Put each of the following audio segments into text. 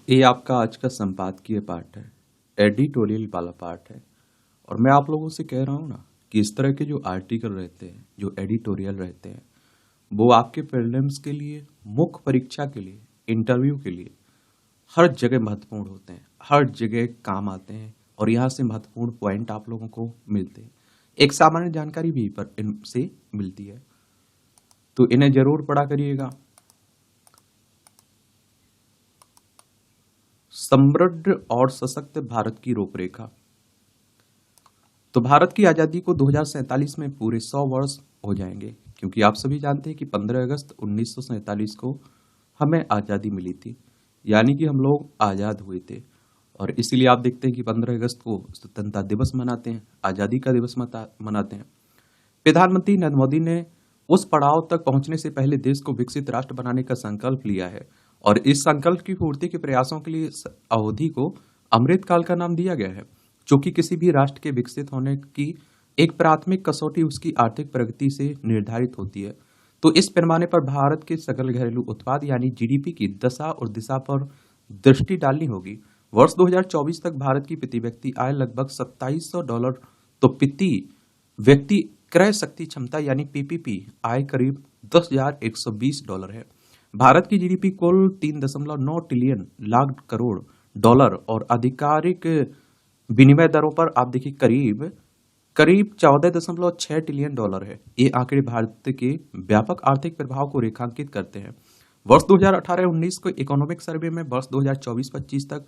ये आपका आज का संपादकीय पाठ है, एडिटोरियल वाला पाठ है। और मैं आप लोगों से कह रहा हूँ ना कि इस तरह के जो आर्टिकल रहते हैं, जो एडिटोरियल रहते हैं, वो आपके प्रीलिम्स के लिए, मुख्य परीक्षा के लिए, इंटरव्यू के लिए हर जगह महत्वपूर्ण होते हैं, हर जगह काम आते हैं और यहाँ से महत्वपूर्ण पॉइंट आप लोगों को मिलते हैं। एक सामान्य जानकारी भी पर इनसे मिलती है, तो इन्हें जरूर पढ़ा करिएगा। समृद्ध और सशक्त भारत की रूपरेखा। तो भारत की आजादी को 2047 में पूरे 100 वर्ष हो जाएंगे, क्योंकि आप सभी जानते हैं कि 15 अगस्त 1947 को हमें आजादी मिली थी, यानी कि हम लोग आजाद हुए थे। और इसीलिए आप देखते हैं कि 15 अगस्त को स्वतंत्रता दिवस मनाते हैं, आजादी का दिवस मनाते हैं। प्रधानमंत्री नरेंद्र मोदी ने उस पड़ाव तक पहुंचने से पहले देश को विकसित राष्ट्र बनाने का संकल्प लिया है और इस संकल्प की पूर्ति के प्रयासों के लिए इस अवधि को अमृतकाल का नाम दिया गया है, जो कि किसी भी राष्ट्र के विकसित होने की एक प्राथमिक कसौटी उसकी आर्थिक प्रगति से निर्धारित होती है। तो इस पैमाने पर भारत के सकल घरेलू उत्पाद यानी जीडीपी की दशा और दिशा पर दृष्टि डालनी होगी। वर्ष 2024 तक भारत की प्रति व्यक्ति आय लगभग $2700, तो प्रति व्यक्ति क्रय शक्ति क्षमता यानी पीपीपी आय करीब $10,120 है। भारत की जीडीपी कुल 3.9 ट्रिलियन लाख करोड़ डॉलर और आधिकारिक विनिमय दरों पर आप देखिए करीब करीब 14.6 ट्रिलियन डॉलर है। ये आंकड़े भारत के व्यापक आर्थिक प्रभाव को रेखांकित करते हैं। वर्ष 2018-19 को इकोनॉमिक सर्वे में वर्ष 2024-25 तक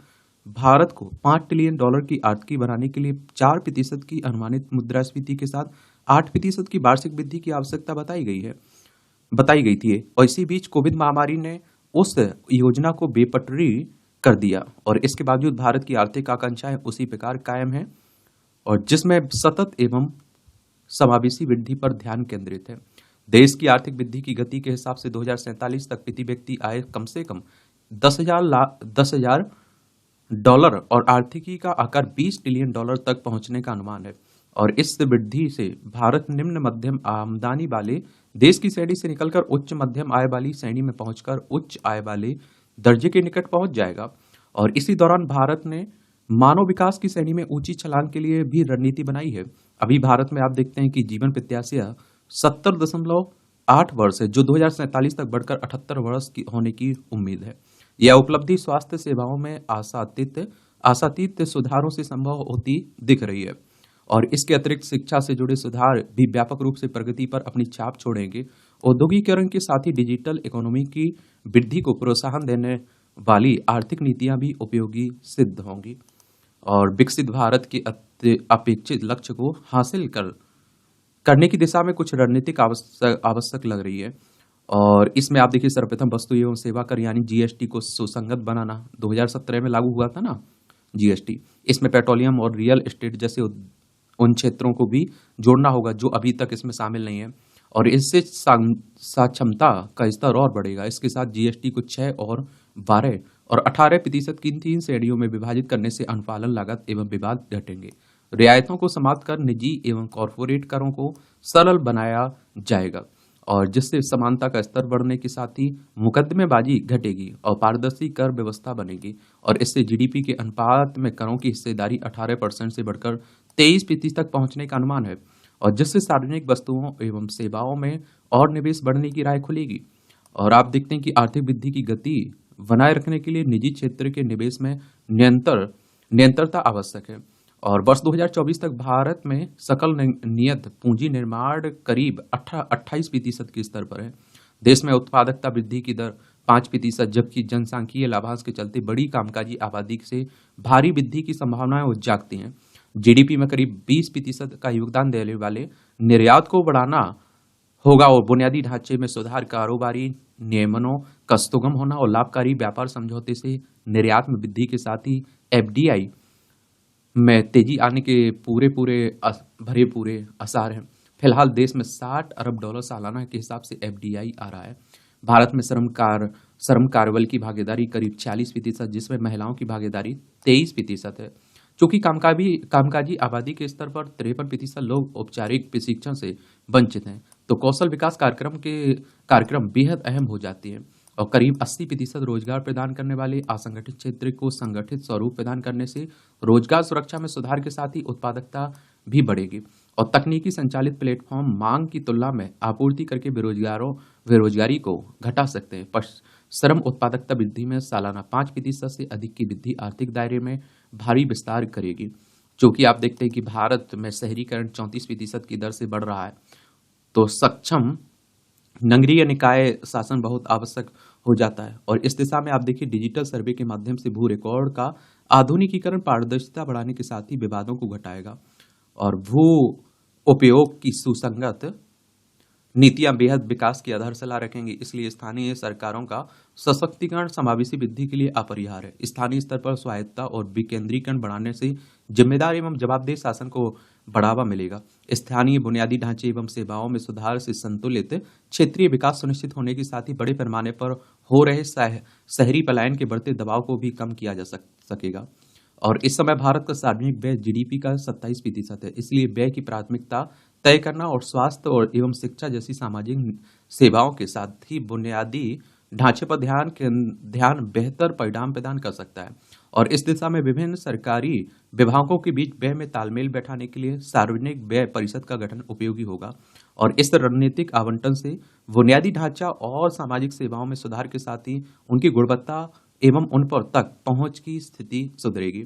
भारत को $5 ट्रिलियन की आर्थिकी बनाने के लिए 4% की अनुमानित मुद्रास्फीति के साथ 8% की वार्षिक वृद्धि की आवश्यकता बताई गई थी। और इसी बीच कोविड महामारी ने उस योजना को बेपटरी कर दिया और इसके बावजूद भारत की आर्थिक आकांक्षाएं उसी प्रकार कायम है और जिसमें सतत एवं समावेशी वृद्धि पर ध्यान केंद्रित है। देश की आर्थिक वृद्धि की गति के हिसाब से 2047 तक प्रति व्यक्ति आय कम से कम $10,000 और आर्थिकी का आकार $20 ट्रिलियन तक पहुंचने का अनुमान है। और इस वृद्धि से भारत निम्न मध्यम आमदनी वाले देश की श्रेणी से निकलकर उच्च मध्यम आय वाली श्रेणी में पहुंचकर उच्च आय वाले दर्जे के निकट पहुंच जाएगा। और इसी दौरान भारत ने मानव विकास की श्रेणी में ऊंची छलांग के लिए भी रणनीति बनाई है। अभी भारत में आप देखते हैं कि जीवन प्रत्याशा 70.8 वर्ष है, जो 2047 तक बढ़कर 78 वर्ष की होने की उम्मीद है। यह उपलब्धि स्वास्थ्य सेवाओं में आशातीत सुधारों से संभव होती दिख रही है और इसके अतिरिक्त शिक्षा से जुड़े सुधार भी व्यापक रूप से प्रगति पर अपनी छाप छोड़ेंगे। औद्योगिकीकरण के साथ ही डिजिटल इकोनॉमी की वृद्धि को प्रोत्साहन देने वाली आर्थिक नीतियां भी उपयोगी सिद्ध होंगी और विकसित भारत के अपेक्षित लक्ष्य को हासिल करने की दिशा में कुछ रणनीतिक आवश्यक लग रही है। और इसमें आप देखिए सर्वप्रथम वस्तु एवं सेवा कर यानी जीएसटी को सुसंगत बनाना 2017 में लागू हुआ था ना जीएसटी। इसमें पेट्रोलियम और रियल एस्टेट जैसे उन क्षेत्रों को भी जोड़ना होगा जो अभी तक इसमें शामिल नहीं है और इससे सक्षमता का स्तर और बढ़ेगा। इसके साथ जीएसटी को 6 और 12 और 18% की 3 श्रेणियों में विभाजित करने से अनुपालन लागत एवं विवाद घटेंगे। रियायतों को समाप्त कर निजी एवं कॉर्पोरेट करों को सरल बनाया जाएगा और जिससे समानता का स्तर बढ़ने के साथ ही मुकदमेबाजी घटेगी और पारदर्शी कर व्यवस्था बनेगी और इससे जीडीपी के अनुपात में करों की हिस्सेदारी 18% से बढ़कर 23% तक पहुंचने का अनुमान है और जिससे सार्वजनिक वस्तुओं एवं सेवाओं में और निवेश बढ़ने की राह खुलेगी। और आप देखते हैं कि आर्थिक वृद्धि की गति बनाए रखने के लिए निजी क्षेत्र के निवेश में निरंतरता आवश्यक है और वर्ष 2024 तक भारत में सकल नियत पूंजी निर्माण करीब 28% के स्तर पर है। देश में उत्पादकता वृद्धि की दर 5%, जबकि जनसांख्यिकीय लाभांश के चलते बड़ी कामकाजी आबादी से भारी वृद्धि की संभावनाएं जागती हैं। जीडीपी में करीब 20% का योगदान देने वाले निर्यात को बढ़ाना होगा और बुनियादी ढांचे में सुधार, कारोबारी नियमनों का सुगम होना और लाभकारी व्यापार समझौते से निर्यात में वृद्धि के साथ ही एफडीआई में तेजी आने के पूरे आसार हैं। फिलहाल देश में $60 अरब सालाना के हिसाब से एफडीआई आ रहा है। भारत में श्रम कार्यबल की भागीदारी करीब 46%, जिसमें महिलाओं की भागीदारी 23% है। चूंकि कामकाजी आबादी के स्तर पर 53% लोग औपचारिक प्रशिक्षण से वंचित हैं, तो कौशल विकास कार्यक्रम बेहद अहम हो जाती है। और करीब 80% रोजगार प्रदान करने वाले असंगठित क्षेत्र को संगठित स्वरूप प्रदान करने से रोजगार सुरक्षा में सुधार के साथ ही उत्पादकता भी बढ़ेगी। और तकनीकी संचालित प्लेटफॉर्म मांग की तुलना में आपूर्ति करके बेरोजगारी को घटा सकते हैं। पर श्रम उत्पादकता वृद्धि में सालाना 5% से अधिक की वृद्धि आर्थिक दायरे में भारी विस्तार करेगी। चूंकि आप देखते हैं कि भारत में शहरीकरण 34% की दर से बढ़ रहा है, तो सक्षम नगरीय निकाय शासन बहुत आवश्यक हो जाता है। और इस दिशा में आप देखिए डिजिटल सर्वे के माध्यम से भू रिकॉर्ड का आधुनिकीकरण पारदर्शिता बढ़ाने के साथ ही विवादों को घटाएगा और भू उपयोग की सुसंगत नीतियां बेहद विकास की आधारशिला रखेंगी। इसलिए स्थानीय सरकारों का सशक्तिकरण समावेशी वृद्धि के लिए अपरिहार्य है। स्थानीय स्तर पर स्वायत्तता और विकेंद्रीकरण बढ़ाने से जिम्मेदार एवं जवाबदेह शासन को बढ़ावा मिलेगा। स्थानीय बुनियादी ढांचे एवं सेवाओं में सुधार से संतुलित क्षेत्रीय विकास सुनिश्चित होने के साथ ही बड़े पैमाने पर हो रहे शहरी पलायन के बढ़ते दबाव को भी कम किया जा सकेगा। और इस समय भारत का सार्वजनिक व्यय जीडीपी का 27% है। इसलिए व्यय की प्राथमिकता तय करना और स्वास्थ्य और एवं शिक्षा जैसी सामाजिक सेवाओं के साथ ही बुनियादी ढांचे पर ध्यान बेहतर परिणाम प्रदान कर सकता है। और इस दिशा में विभिन्न सरकारी विभागों के बीच व्यय में तालमेल बैठाने के लिए सार्वजनिक व्यय परिषद का गठन उपयोगी होगा। और इस रणनीतिक आवंटन से बुनियादी ढांचा और सामाजिक सेवाओं में सुधार के साथ ही उनकी गुणवत्ता एवं उन पर तक पहुंच की स्थिति सुधरेगी।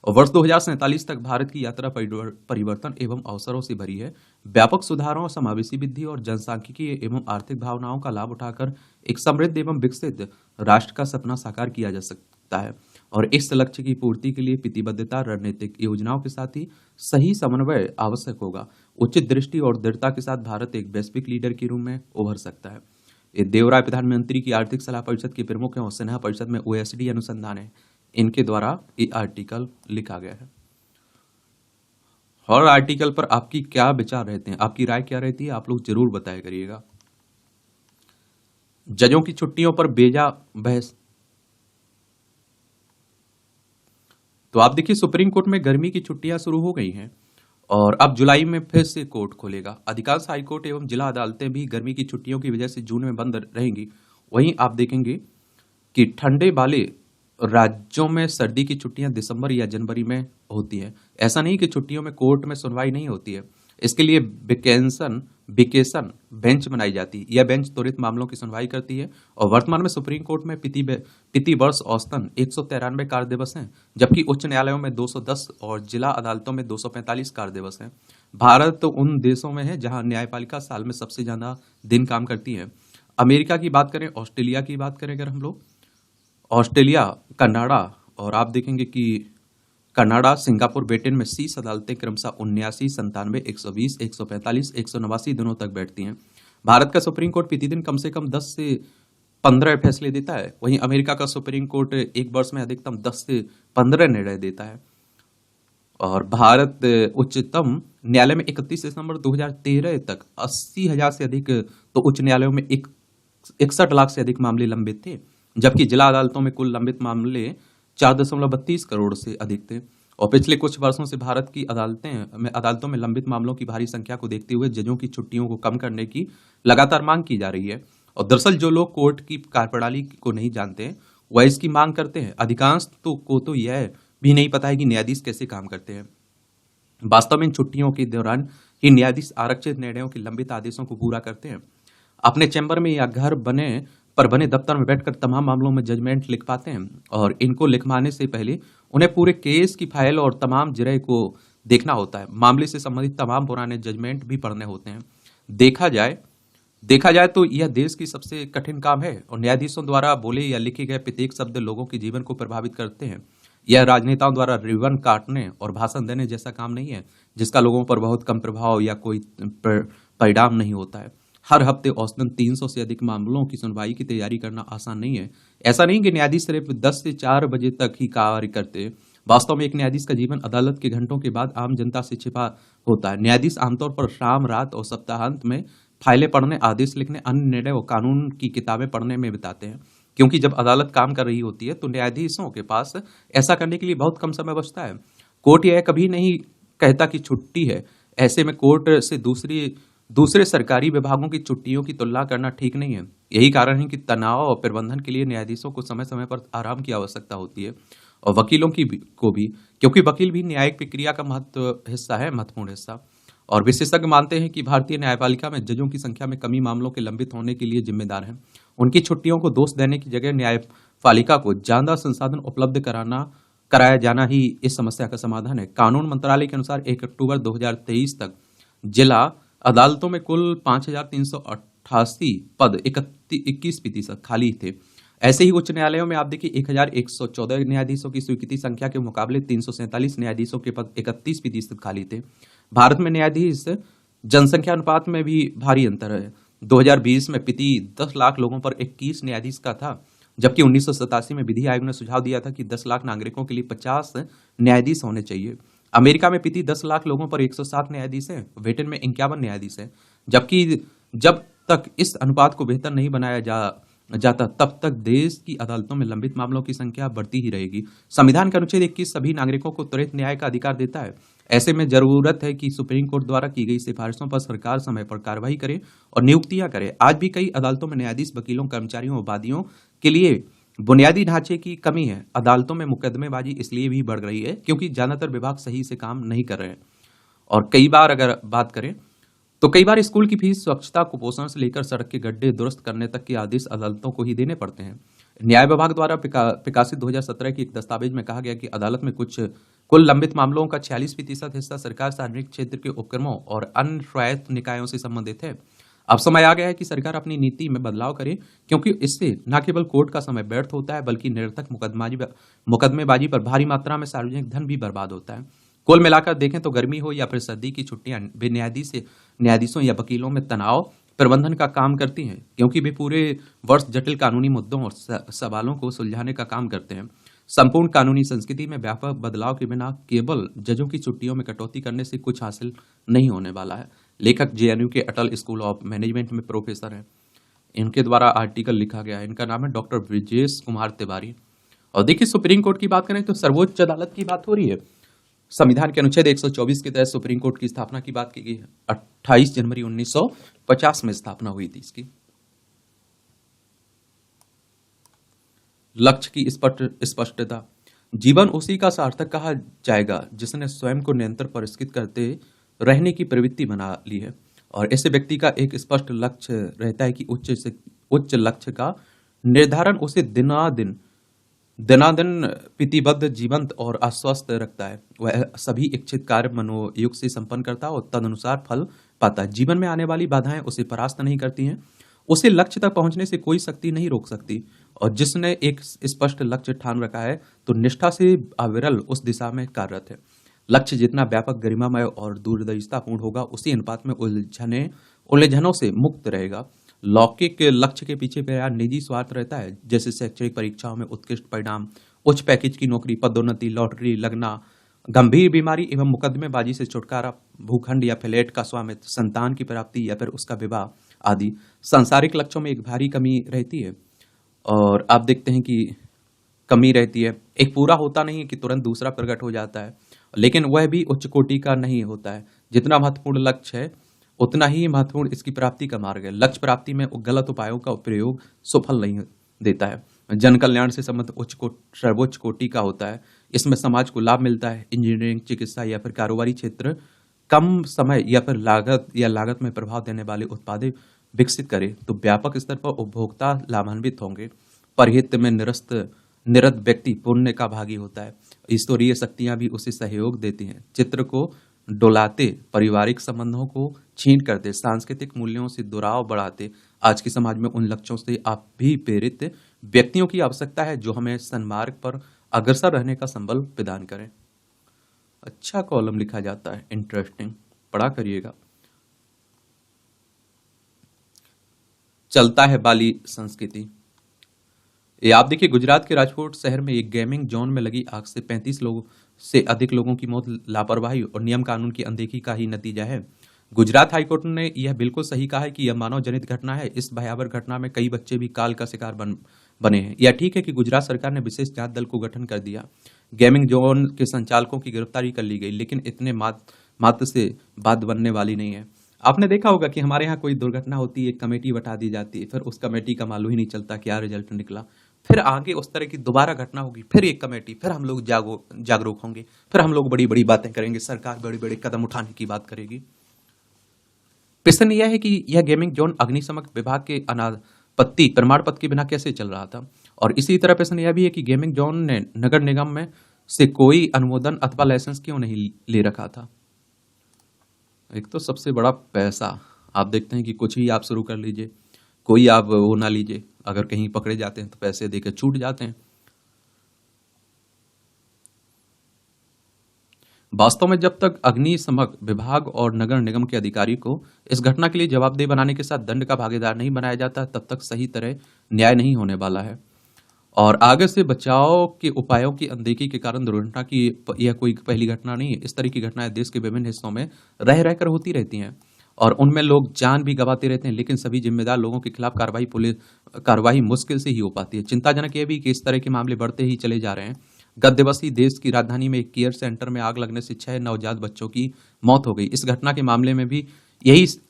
और वर्ष 2047 तक भारत की यात्रा परिवर्तन एवं अवसरों से भरी है। व्यापक सुधारों, समावेशी वृद्धि और जनसांख्यिकीय एवं आर्थिक भावनाओं का लाभ उठाकर एक समृद्ध एवं विकसित राष्ट्र का सपना साकार किया जा सकता है। और इस लक्ष्य की पूर्ति के लिए प्रतिबद्धता, रणनीतिक योजनाओं के साथ ही सही समन्वय आवश्यक होगा। उचित दृष्टि और दृढ़ता के साथ भारत एक वैश्विक लीडर के रूप में उभर सकता है। ये देवराय प्रधानमंत्री की आर्थिक सलाह परिषद के प्रमुख हैं और स्नेहा परिषद में ओएसडी अनुसंधान है, इनके द्वारा ये आर्टिकल लिखा गया है। और आर्टिकल पर आपकी क्या विचार रहते हैं, आपकी राय क्या रहती है, आप लोग जरूर बताया करिएगा। जजों की छुट्टियों पर बेजा बहस। तो आप देखिए सुप्रीम कोर्ट में गर्मी की छुट्टियां शुरू हो गई हैं और अब जुलाई में फिर से कोर्ट खोलेगा। अधिकांश हाईकोर्ट एवं जिला अदालतें भी गर्मी की छुट्टियों की वजह से जून में बंद रहेंगी। वहीं आप देखेंगे कि ठंडे वाले राज्यों में सर्दी की छुट्टियां दिसंबर या जनवरी में होती है। ऐसा नहीं कि छुट्टियों में कोर्ट में सुनवाई नहीं होती है, इसके लिए वेकेशन बेंच बनाई जाती है। यह बेंच त्वरित मामलों की सुनवाई करती है। और वर्तमान में सुप्रीम कोर्ट में प्रति वर्ष औसतन 193 कार्य दिवस हैं, जबकि उच्च न्यायालयों में 210 और जिला अदालतों में 245 कार्य दिवस हैं। भारत तो उन देशों में है जहां न्यायपालिका साल में सबसे ज्यादा दिन काम करती है। अमेरिका की बात करें, ऑस्ट्रेलिया की बात करें अगर हम लोग, ऑस्ट्रेलिया, कनाडा, और आप देखेंगे कि कनाडा, सिंगापुर, ब्रिटेन में शीर्ष अदालतें क्रमशः 79, 97, 120, 145, 189 दिनों तक बैठती हैं। भारत का सुप्रीम कोर्ट प्रतिदिन कम से कम 10 से 15 फैसले देता है। वहीं अमेरिका का सुप्रीम कोर्ट एक वर्ष में अधिकतम 10 से 15 निर्णय देता है। और भारत उच्चतम न्यायालय में 31 दिसंबर 2013 तक 80,000 से अधिक, तो उच्च न्यायालयों में 61 लाख से अधिक मामले लंबित थे, जबकि जिला अदालतों में कुल लंबित मामले 4.32 करोड़ से अधिक थे। और पिछले कुछ वर्षों से भारत की अदालतों में लंबित मामलों की भारी संख्या को देखते हुए जजों की छुट्टियों को कम करने की लगातार मांग की जा रही है। और दरअसल जो लोग कोर्ट की कार्यप्रणाली को नहीं जानते वह इसकी मांग करते हैं। अधिकांश को तो यह भी नहीं पता है कि न्यायाधीश कैसे काम करते हैं। वास्तव में इन छुट्टियों के दौरान ही न्यायाधीश आरक्षित निर्णयों के लंबित आदेशों को पूरा करते हैं। अपने चैम्बर में या घर बने दफ्तर में बैठकर तमाम मामलों में जजमेंट लिख पाते हैं। और इनको लिखवाने से पहले उन्हें पूरे केस की फाइल और तमाम जिरह को देखना होता है। मामले से संबंधित तमाम पुराने जजमेंट भी पढ़ने होते हैं। देखा जाए तो यह देश की सबसे कठिन काम है और न्यायाधीशों द्वारा बोले या लिखे गए प्रत्येक शब्द लोगों के जीवन को प्रभावित करते हैं। यह राजनेताओं द्वारा रिबन काटने और भाषण देने जैसा काम नहीं है जिसका लोगों पर बहुत कम प्रभाव या कोई परिणाम नहीं होता है। हर हफ्ते औसतन 300 से अधिक मामलों की सुनवाई की तैयारी करना आसान नहीं है। ऐसा नहीं कि न्यायाधीश सिर्फ 10 से 4 बजे तक ही कार्य करते। वास्तव में एक न्यायाधीश का जीवन अदालत के घंटों के बाद आम जनता से छिपा होता है। न्यायाधीश आमतौर पर शाम, रात और सप्ताहांत में फाइलें पढ़ने, आदेश लिखने, अन्य निर्णय और कानून की किताबें पढ़ने में बिताते हैं। क्योंकि जब अदालत काम कर रही होती है तो न्यायाधीशों के पास ऐसा करने के लिए बहुत कम समय बचता है। कोर्ट यह कभी नहीं कहता कि छुट्टी है। ऐसे में कोर्ट से दूसरी दूसरे सरकारी विभागों की छुट्टियों की तुलना करना ठीक नहीं है। यही कारण है कि तनाव और प्रबंधन के लिए न्यायाधीशों को समय समय पर आराम की आवश्यकता होती है, और वकीलों को भी, क्योंकि वकील भी न्यायिक प्रक्रिया का महत्वपूर्ण हिस्सा। और विशेषज्ञ मानते हैं कि भारतीय न्यायपालिका में जजों की संख्या में कमी मामलों के लंबित होने के लिए जिम्मेदार है। उनकी छुट्टियों को दोष देने की जगह न्यायपालिका को ज्यादा संसाधन उपलब्ध कराया जाना ही इस समस्या का समाधान है। कानून मंत्रालय के अनुसार 1 अक्टूबर 2023 तक जिला अदालतों में कुल 5,388 पद 21% खाली थे। ऐसे ही उच्च न्यायालयों में आप देखिए 1,114 न्यायाधीशों की स्वीकृति संख्या के मुकाबले 347 न्यायाधीशों के पद 31% खाली थे। भारत में न्यायाधीश जनसंख्या अनुपात में भी भारी अंतर है। 2020 में प्रति 10 लाख लोगों पर 21 न्यायाधीश का था, जबकि 1987 में विधि आयोग ने सुझाव दिया था कि 10 लाख नागरिकों के लिए 50 न्यायाधीश होने चाहिए। अमेरिका में प्रति 10 लाख लोगों पर 107 न्यायाधीश हैं, ब्रिटेन में 51 न्यायाधीश हैं। जबकि जब तक इस अनुपात को बेहतर नहीं बनाया जाता, तब तक देश की अदालतों में लंबित मामलों की संख्या बढ़ती ही रहेगी। संविधान का अनुच्छेद 21 सभी नागरिकों को त्वरित न्याय का अधिकार देता है। ऐसे में जरूरत है कि सुप्रीम कोर्ट द्वारा की गई सिफारिशों पर सरकार समय पर कार्रवाई करे और नियुक्तियां करे। आज भी कई अदालतों में न्यायाधीश, वकीलों, कर्मचारियों और वादियों के लिए बुनियादी ढांचे की कमी है। अदालतों में मुकदमेबाजी इसलिए भी बढ़ रही है क्योंकि ज्यादातर विभाग सही से काम नहीं कर रहे हैं। और कई बार अगर बात करें तो कई बार स्कूल की फीस, स्वच्छता, कुपोषण से लेकर सड़क के गड्ढे दुरुस्त करने तक के आदेश अदालतों को ही देने पड़ते हैं। न्याय विभाग द्वारा प्रकाशित 2017 की एक दस्तावेज में कहा गया कि अदालत में कुल लंबित मामलों का 46% हिस्सा सरकार, सार्वजनिक क्षेत्र के उपक्रमों और अन्य स्वायत्त निकायों से संबंधित है। अब समय आ गया है कि सरकार अपनी नीति में बदलाव करे, क्योंकि इससे न केवल कोर्ट का समय व्यर्थ होता है, बल्कि निरर्थक मुकदमेबाजी पर भारी मात्रा में सार्वजनिक धन भी बर्बाद होता है। कुल मिलाकर देखें तो गर्मी हो या फिर सर्दी की छुट्टियां न्यायाधीशों या वकीलों में तनाव प्रबंधन का काम करती हैं, क्योंकि वे पूरे वर्ष जटिल कानूनी मुद्दों और सवालों को सुलझाने का काम करते हैं। संपूर्ण कानूनी संस्कृति में व्यापक बदलाव के बिना केवल जजों की छुट्टियों में कटौती करने से कुछ हासिल नहीं होने वाला है। लेखक जेएनयू के अटल स्कूल ऑफ मैनेजमेंट में प्रोफेसर हैं। इनके द्वारा आर्टिकल लिखा गया है। इनका नाम है डॉक्टर ब्रिजेश कुमार तिवारी। और देखिए, सुप्रीम कोर्ट की बात करें तो सर्वोच्च अदालत की बात हो रही है। संविधान के अनुच्छेद 124 के तहत सुप्रीम कोर्ट की स्थापना की बात की गई है। 28 जनवरी 1950 में स्थापना हुई थी इसकी। लक्ष्य की स्पष्टता। जीवन उसी का सार्थक कहा जाएगा जिसने स्वयं को निरंतर परिष्कृत करते रहने की प्रवृत्ति बना ली है, और ऐसे व्यक्ति का एक स्पष्ट लक्ष्य रहता है कि उच्च लक्ष्य का निर्धारण उसे दिनादिन प्रतिबद्ध, जीवंत और आश्वस्त रखता है। वह सभी इच्छित कार्य मनोयोग से संपन्न करता है और तदनुसार फल पाता है। जीवन में आने वाली बाधाएं उसे परास्त नहीं करती हैं। उसे लक्ष्य तक पहुंचने से कोई शक्ति नहीं रोक सकती। और जिसने एक स्पष्ट लक्ष्य ठान रखा है तो निष्ठा से अविरल उस दिशा में कार्यरत है। लक्ष्य जितना व्यापक, गरिमामय और दूरदर्शितापूर्ण होगा, उसी अनुपात में उलझनों से मुक्त रहेगा। लौकिक लक्ष्य के पीछे मेरा निजी स्वार्थ रहता है, जैसे शैक्षणिक परीक्षाओं में उत्कृष्ट परिणाम, उच्च पैकेज की नौकरी, पदोन्नति, लॉटरी लगना, गंभीर बीमारी एवं मुकदमेबाजी से छुटकारा, भूखंड या फ्लैट का स्वामित्व, संतान की प्राप्ति या फिर उसका विवाह आदि सांसारिक लक्ष्यों में एक भारी कमी रहती है। और आप देखते हैं कि कमी रहती है, एक पूरा होता नहीं है कि तुरंत दूसरा प्रकट हो जाता है, लेकिन वह भी उच्च कोटि का नहीं होता है। जितना महत्वपूर्ण लक्ष्य है उतना ही महत्वपूर्ण इसकी प्राप्ति का मार्ग है। लक्ष्य प्राप्ति में गलत उपायों का प्रयोग सफल नहीं देता है। जन कल्याण से संबंधित सर्वोच्च कोटि का होता है। इसमें समाज को लाभ मिलता है। इंजीनियरिंग, चिकित्सा या फिर कारोबारी क्षेत्र कम समय या फिर लागत में प्रभाव देने वाले उत्पाद विकसित करे तो व्यापक स्तर पर उपभोक्ता लाभान्वित होंगे। परहित में निरत व्यक्ति पुण्य का भागी होता है। ईश्वरीय शक्तियां भी उसे सहयोग देती हैं। चित्र को डोलाते, पारिवारिक संबंधों को छीन करते, सांस्कृतिक मूल्यों से दुराव बढ़ाते आज के समाज में उन लक्ष्यों से आप भी प्रेरित व्यक्तियों की आवश्यकता है जो हमें सन्मार्ग पर अग्रसर रहने का संबल प्रदान करें। अच्छा कॉलम लिखा जाता है, इंटरेस्टिंग, पढ़ा करिएगा। चलता है बाली संस्कृति। ये आप देखिए, गुजरात के राजकोट शहर में एक गेमिंग जोन में लगी आग से 35 लोगों से अधिक लोगों की मौत लापरवाही और नियम कानून की अनदेखी का ही नतीजा है। गुजरात हाईकोर्ट ने यह बिल्कुल सही कहा है कि यह मानव जनित घटना है। इस भयावह घटना में कई बच्चे भी काल का शिकार बने हैं। यह ठीक है कि गुजरात सरकार ने विशेष जांच दल को गठन कर दिया, गेमिंग जोन के संचालकों की गिरफ्तारी कर ली गई, लेकिन इतने मात्र से बात बनने वाली नहीं है। आपने देखा होगा कि हमारे यहाँ कोई दुर्घटना होती है, एक कमेटी बता दी जाती है, फिर उस कमेटी का मालूम ही नहीं चलता क्या रिजल्ट निकला। फिर आगे उस तरह की दोबारा घटना होगी, फिर एक कमेटी, फिर हम लोग जागरूक होंगे, फिर हम लोग बड़ी-बड़ी बातें करेंगे, सरकार बड़े-बड़े कदम उठाने की बात करेगी। प्रश्न यह है कि यह गेमिंग जोन अग्निशमन विभाग के अनापत्ति प्रमाण पत्र के बिना कैसे चल रहा था? और इसी तरह प्रश्न यह भी है कि गेमिंग जोन ने नगर निगम में से कोई अनुमोदन अथवा लाइसेंस क्यों नहीं ले रखा था? एक तो सबसे बड़ा पैसा। आप देखते हैं कि कुछ ही आप शुरू कर लीजिए, कोई आप वो ना लीजिए, अगर कहीं पकड़े जाते हैं तो पैसे देकर छूट जाते हैं। वास्तव में जब तक अग्निशमन विभाग और नगर निगम के अधिकारी को इस घटना के लिए जवाबदेह बनाने के साथ दंड का भागीदार नहीं बनाया जाता, तब तक सही तरह न्याय नहीं होने वाला है। और आगे से बचाव के उपायों की अनदेखी के कारण दुर्घटना की यह कोई पहली घटना नहीं है। इस तरह की घटनाएं देश के विभिन्न हिस्सों में रह रहकर होती रहती हैं और उनमें लोग जान भी गंवाते रहते हैं, लेकिन सभी जिम्मेदार लोगों के खिलाफ कार्रवाई मुश्किल से ही हो पाती है। चिंताजनक यह भी कि इस तरह के मामले बढ़ते ही चले जा रहे हैं। गत दिवस ही देश की राजधानी में एक केयर सेंटर में आग लगने से 6 नवजात बच्चों की मौत हो गई। इस घटना के मामले में भी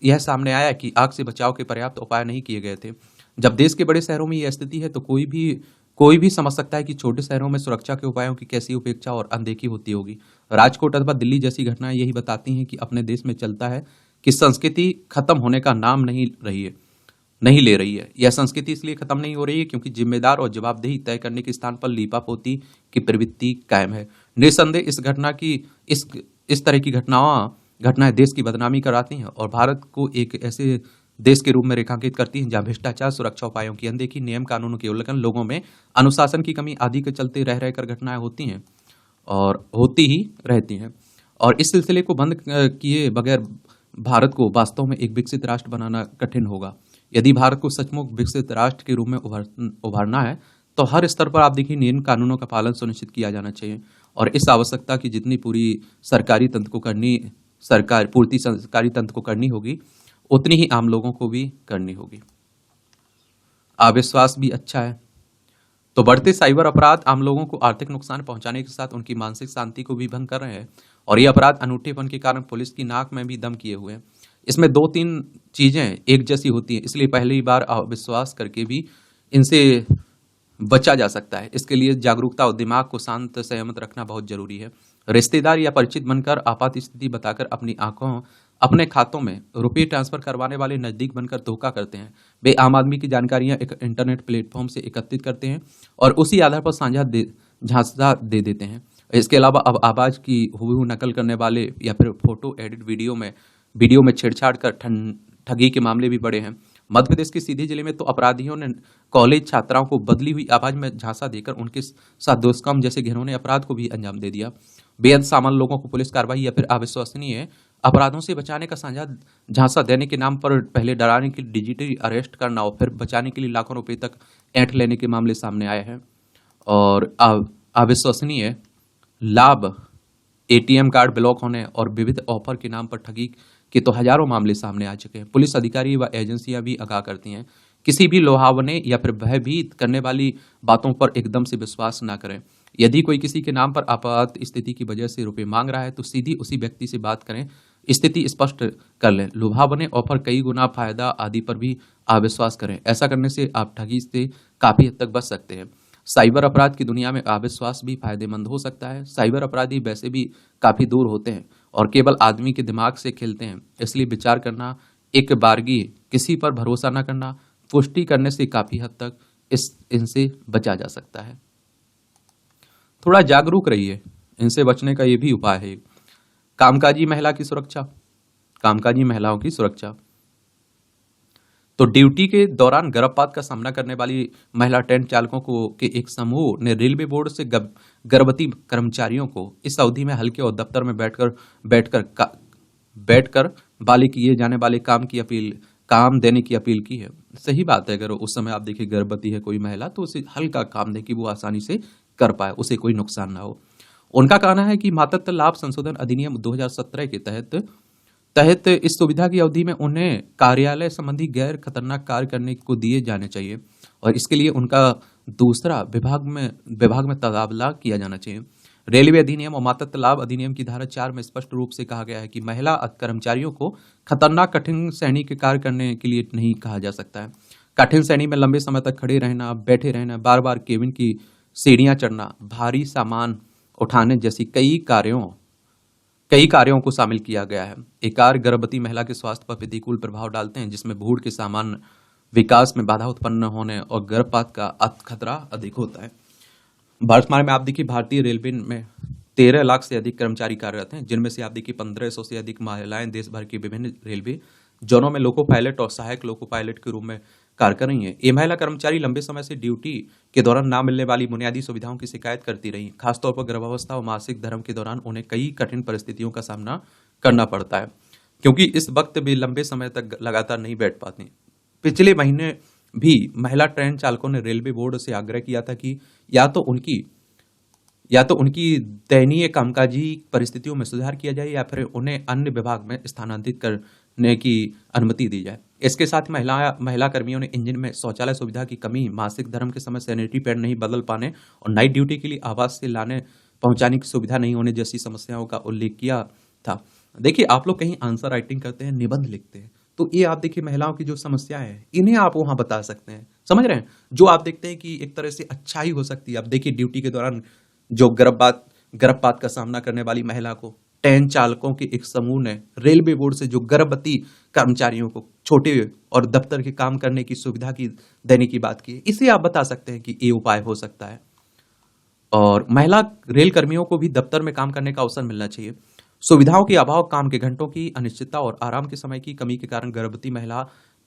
यह सामने आया कि आग से बचाव के पर्याप्त उपाय नहीं किए गए थे। जब देश के बड़े शहरों में यह स्थिति है तो कोई भी समझ सकता है कि छोटे शहरों में सुरक्षा के उपायों की कैसी उपेक्षा और अनदेखी होती होगी। राजकोट अथवा दिल्ली जैसी घटनाएं यही बताती हैं कि अपने देश में चलता है कि संस्कृति खत्म होने का नाम नहीं ले रही है। यह संस्कृति इसलिए खत्म नहीं हो रही है क्योंकि जिम्मेदार और जवाबदेही तय करने के स्थान पर लीपापोती की प्रवृत्ति कायम है। निस्संदेह इस तरह की घटनाएं देश की बदनामी कराती हैं और भारत को एक ऐसे देश के रूप में रेखांकित करती हैं जहां भ्रष्टाचार, सुरक्षा उपायों की अनदेखी, नियम कानूनों के उल्लंघन, लोगों में अनुशासन की कमी आदि के चलते रह रहकर घटनाएं होती हैं और होती ही रहती हैं। और इस सिलसिले को बंद किए बगैर भारत को वास्तव में एक विकसित राष्ट्र बनाना कठिन होगा। यदि भारत को सचमुच विकसित राष्ट्र के रूप में उभरना है तो हर स्तर पर आप देखिए नियम कानूनों का पालन सुनिश्चित किया जाना चाहिए और इस आवश्यकता की जितनी सरकारी तंत्र को करनी होगी उतनी ही आम लोगों को भी करनी होगी। अविश्वास भी अच्छा है। तो बढ़ते साइबर अपराध आम लोगों को आर्थिक नुकसान पहुंचाने के साथ उनकी मानसिक शांति को भी भंग कर रहे हैं और ये अपराध अनूठेपन के कारण पुलिस की नाक में भी दम किए हुए हैं। इसमें 2-3 चीजें एक जैसी होती हैं, इसलिए पहली बार अविश्वास करके भी इनसे बचा जा सकता है। इसके लिए जागरूकता और दिमाग को शांत संयमित रखना बहुत जरूरी है। रिश्तेदार या परिचित बनकर आपात स्थिति बताकर अपने खातों में रुपये ट्रांसफर करवाने वाले नजदीक बनकर धोखा करते हैं। वे आम आदमी की जानकारियां एक इंटरनेट प्लेटफॉर्म से एकत्रित करते हैं और उसी आधार पर झांसा दे देते हैं। इसके अलावा अब आवाज की हुबहू नकल करने वाले या फिर फोटो एडिट वीडियो में छेड़छाड़ कर ठगी के मामले भी बढ़े हैं। मध्य प्रदेश के सीधी जिले में तो अपराधियों ने कॉलेज छात्राओं को बदली हुई आवाज में झांसा देकर उनके साथ दुष्कर्म जैसे घिनौने अपराध को भी अंजाम दे दिया। बेहद सामान्य लोगों को पुलिस कार्रवाई या फिर अविश्वसनीय अपराधों से बचाने का झांसा देने के नाम पर पहले डराने के डिजिटली अरेस्ट करना और फिर बचाने के लिए लाखों रुपए तक ऐंठ लेने के मामले सामने आए हैं। और अविश्वसनीय लाभ, एटीएम कार्ड ब्लॉक होने और विविध ऑफर के नाम पर ठगी के तो हजारों मामले सामने आ चुके हैं। पुलिस अधिकारी व एजेंसियां भी आगाह करती हैं, किसी भी लुभावने या फिर भयभीत करने वाली बातों पर एकदम से विश्वास न करें। यदि कोई किसी के नाम पर आपात स्थिति की वजह से रुपए मांग रहा है तो सीधी उसी व्यक्ति से बात करें, स्थिति स्पष्ट कर लें। लुभावने ऑफर, कई गुना फायदा आदि पर भी अविश्वास करें। ऐसा करने से आप ठगी से काफी हद तक बच सकते हैं। साइबर अपराध की दुनिया में अविश्वास भी फायदेमंद हो सकता है। साइबर अपराधी वैसे भी काफी दूर होते हैं और केवल आदमी के दिमाग से खेलते हैं, इसलिए विचार करना, एक बारगी किसी पर भरोसा न करना, पुष्टि करने से काफी हद तक इनसे बचा जा सकता है। थोड़ा जागरूक रहिए, इनसे बचने का ये भी उपाय है। कामकाजी महिलाओं की सुरक्षा। तो ड्यूटी के दौरान गर्भपात का सामना करने वाली महिला ट्रेन चालकों के एक समूह ने रेलवे बोर्ड से गर्भवती कर्मचारियों को इस अवधि में हल्के और दफ्तर में बैठकर वाले किए जाने वाले काम देने की अपील की है। सही बात है, अगर उस समय आप देखिए गर्भवती है कोई महिला तो उसे हल्का काम दे कि वो आसानी से कर पाए, उसे कोई नुकसान ना हो। उनका कहना है कि मातृत्व लाभ संशोधन अधिनियम 2017 के तहत इस सुविधा की अवधि में उन्हें कार्यालय संबंधी गैर खतरनाक कार्य करने को दिए जाने चाहिए और इसके लिए उनका दूसरा विभाग में तबादला किया जाना चाहिए। रेलवे अधिनियम और मातृत्व लाभ अधिनियम की धारा 4 में स्पष्ट रूप से कहा गया है कि महिला कर्मचारियों को खतरनाक कठिन श्रेणी के कार्य करने के लिए नहीं कहा जा सकता है। कठिन श्रेणी में लंबे समय तक खड़े रहना, बैठे रहना, बार बार केबिन की सीढ़ियां चढ़ना, भारी सामान उठाने जैसी कई कार्यों को शामिल किया गया है। ये कार्य गर्भवती महिला के स्वास्थ्य पर प्रतिकूल प्रभाव डालते हैं, जिसमें भ्रूण के सामान्य विकास में बाधा उत्पन्न होने और गर्भपात का खतरा अधिक होता है। वर्तमान में आप देखिए भारतीय रेलवे में 13 लाख से अधिक कर्मचारी कार्यरत हैं, जिनमें से आप देखिए 1500 से अधिक महिलाएं देश भर के विभिन्न रेलवे जोनों में लोको पायलट और सहायक लोको पायलट के रूप में कार्य कर रही हैं। ये महिला कर्मचारी लंबे समय से ड्यूटी के दौरान ना मिलने वाली बुनियादी सुविधाओं की शिकायत करती रही। खासतौर पर गर्भावस्था और मासिक धर्म के दौरान उन्हें कई कठिन परिस्थितियों का सामना करना पड़ता है, क्योंकि इस वक्त भी लंबे समय तक लगातार नहीं बैठ पाती। पिछले महीने भी महिला ट्रेन चालकों ने रेलवे बोर्ड से आग्रह किया था कि या तो उनकी दयनीय कामकाजी परिस्थितियों में सुधार किया जाए या फिर उन्हें अन्य विभाग में स्थानांतरित करने की अनुमति दी जाए। इसके साथ महिला कर्मियों ने इंजन में शौचालय सुविधा की कमी, मासिक धर्म के समय सैनिटरी पैड नहीं बदल पाने और नाइट ड्यूटी के लिए आवास से लाने पहुंचाने की सुविधा नहीं होने जैसी समस्याओं का उल्लेख किया था। देखिए, आप लोग कहीं आंसर राइटिंग करते हैं, निबंध लिखते हैं, तो ये आप देखिए महिलाओं की जो समस्याएं हैं इन्हें आप वहां बता सकते हैं। समझ रहे हैं? जो आप देखते हैं कि एक तरह से अच्छाई हो सकती है। आप देखिए ड्यूटी के दौरान जो गर्भपात का सामना करने वाली महिला को ट्रेन चालकों के एक समूह ने रेलवे बोर्ड से जो गर्भवती कर्मचारियों को छोटे और दफ्तर के काम करने की सुविधा की देने की बात की है, इसे आप बता सकते हैं कि ये उपाय हो सकता है। और महिला रेल कर्मियों को भी दफ्तर में काम करने का अवसर मिलना चाहिए। सुविधाओं के अभाव, काम के घंटों की अनिश्चितता और आराम के समय की कमी के कारण गर्भवती महिला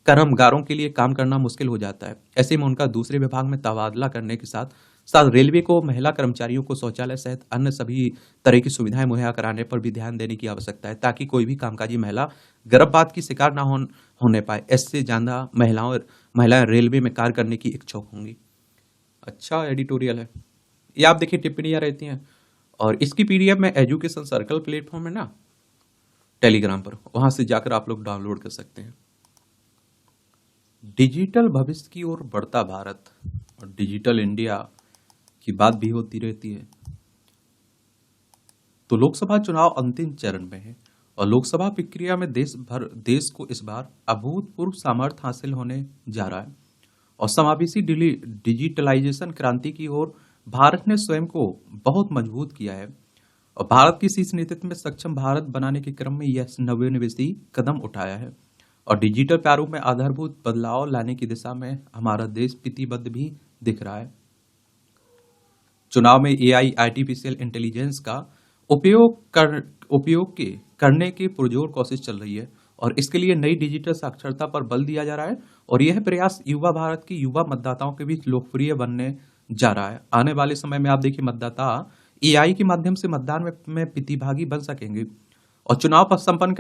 कर्मगारों के लिए काम करना मुश्किल हो जाता है। ऐसे में उनका दूसरे विभाग में तबादला करने के साथ साथ रेलवे को महिला कर्मचारियों को शौचालय सहित अन्य सभी तरह की सुविधाएं मुहैया कराने पर भी ध्यान देने की आवश्यकता है, ताकि कोई भी कामकाजी महिला गर्भपात की शिकार ना होने पाए। इससे ज्यादा महिलाएं रेलवे में कार्य करने की इच्छुक होंगी। अच्छा एडिटोरियल है ये। आप देखिए टिप्पणियां रहती हैं और इसकी पीडीएफ में एजुकेशन सर्कल प्लेटफॉर्म है ना, टेलीग्राम पर, वहां से जाकर आप लोग डाउनलोड कर सकते हैं। डिजिटल भविष्य की ओर बढ़ता भारत और डिजिटल इंडिया की बात भी होती रहती है। तो लोकसभा चुनाव अंतिम चरण में है और लोकसभा प्रक्रिया में देश को इस बार अभूतपूर्व सामर्थ्य हासिल होने जा रहा है और समावेशी डिजिटलाइजेशन क्रांति की ओर भारत ने स्वयं को बहुत मजबूत किया है और भारत की शीर्ष नेतृत्व में सक्षम भारत बनाने के क्रम में यह नवोन्मेषी कदम उठाया है और डिजिटल प्रारूप में आधारभूत बदलाव लाने की दिशा में हमारा देश प्रतिबद्ध भी दिख रहा है। चुनाव में एआई आर्टिफिशियल इंटेलिजेंस का उपयोग करने की पुरजोर कोशिश चल रही है और इसके लिए नई डिजिटल साक्षरता पर बल दिया जा रहा है और यह प्रयास युवा भारत की युवा मतदाताओं के बीच लोकप्रिय बनने जा रहा है। आने वाले समय में आप देखिए मतदाता एआई के माध्यम से मतदान में प्रतिभागी बन सकेंगे और चुनाव पर संपन्न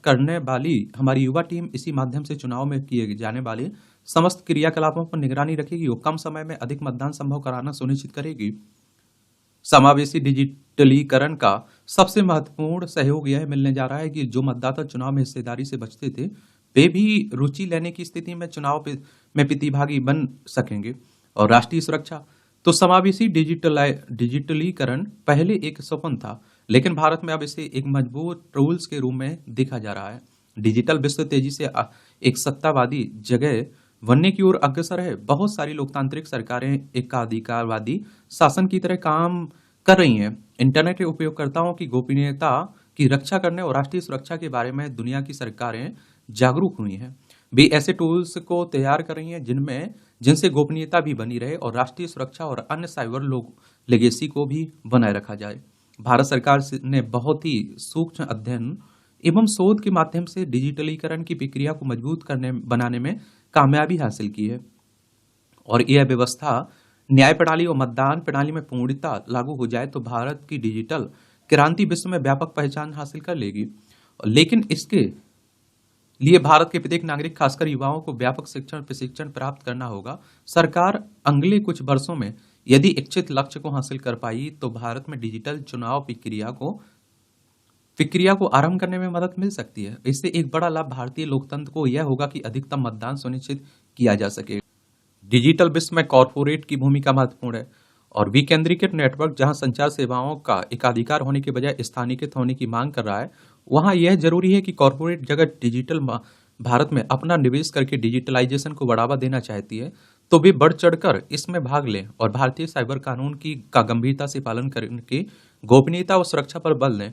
करने वाली हमारी युवा टीम इसी माध्यम से चुनाव में किए जाने वाले समस्त क्रियाकलापों पर निगरानी रखेगी और कम समय में अधिक मतदान संभव कराना सुनिश्चित करेगी। समावेशी डिजिटलीकरण का सबसे महत्वपूर्ण सहयोग यह मिलने जा रहा है कि जो मतदाता चुनाव में हिस्सेदारी से बचते थे वे भी रुचि लेने की स्थिति में चुनाव में प्रतिभागी बन सकेंगे। और राष्ट्रीय सुरक्षा, तो समावेशी डिजिटलीकरण पहले एक सपन था, लेकिन भारत में अब इसे एक मजबूत टूल्स के रूप में देखा जा रहा है। डिजिटल विश्व तेजी से एक सत्तावादी जगह बनने की ओर अग्रसर है। बहुत सारी लोकतांत्रिक सरकारें एकाधिकारवादी शासन की तरह काम कर रही हैं। इंटरनेट के उपयोगकर्ताओं की गोपनीयता की रक्षा करने और राष्ट्रीय सुरक्षा के बारे में दुनिया की सरकारें जागरूक हुई हैं। वे ऐसे टूल्स को तैयार कर रही हैं जिनसे गोपनीयता भी बनी रहे और राष्ट्रीय सुरक्षा और अन्य साइबर लेगेसी को भी बनाए रखा जाए। भारत सरकार ने बहुत ही सूक्ष्म अध्ययन एवं शोध के माध्यम से डिजिटलीकरण की प्रक्रिया को मजबूत बनाने में कामयाबी हासिल की है और यह व्यवस्था न्याय प्रणाली और मतदान प्रणाली में पूर्णतः लागू हो जाए तो भारत की डिजिटल क्रांति विश्व में व्यापक पहचान हासिल कर लेगी। लेकिन इसके लिए भारत के प्रत्येक नागरिक, खासकर युवाओं को व्यापक प्रशिक्षण प्राप्त करना होगा। सरकार अगले कुछ वर्षों में यदि इच्छित लक्ष्य को हासिल कर पाई तो भारत में डिजिटल चुनाव प्रक्रिया को आरंभ करने में मदद मिल सकती है। इससे एक बड़ा लाभ भारतीय लोकतंत्र को यह होगा कि अधिकतम मतदान सुनिश्चित किया जा सके। डिजिटल विश्व में कॉर्पोरेट की भूमिका महत्वपूर्ण है और विकेंद्रीकृत नेटवर्क जहां संचार सेवाओं का एकाधिकार होने के बजाय स्थानीयकृत होने की मांग कर रहा है, वहां यह जरूरी है कि कॉरपोरेट जगत डिजिटल भारत में अपना निवेश करके डिजिटलाइजेशन को बढ़ावा देना चाहती है, तो वे बढ़ चढ़कर इसमें भाग लें और भारतीय साइबर कानून की का गंभीरता से पालन करके गोपनीयता और सुरक्षा पर बल दें।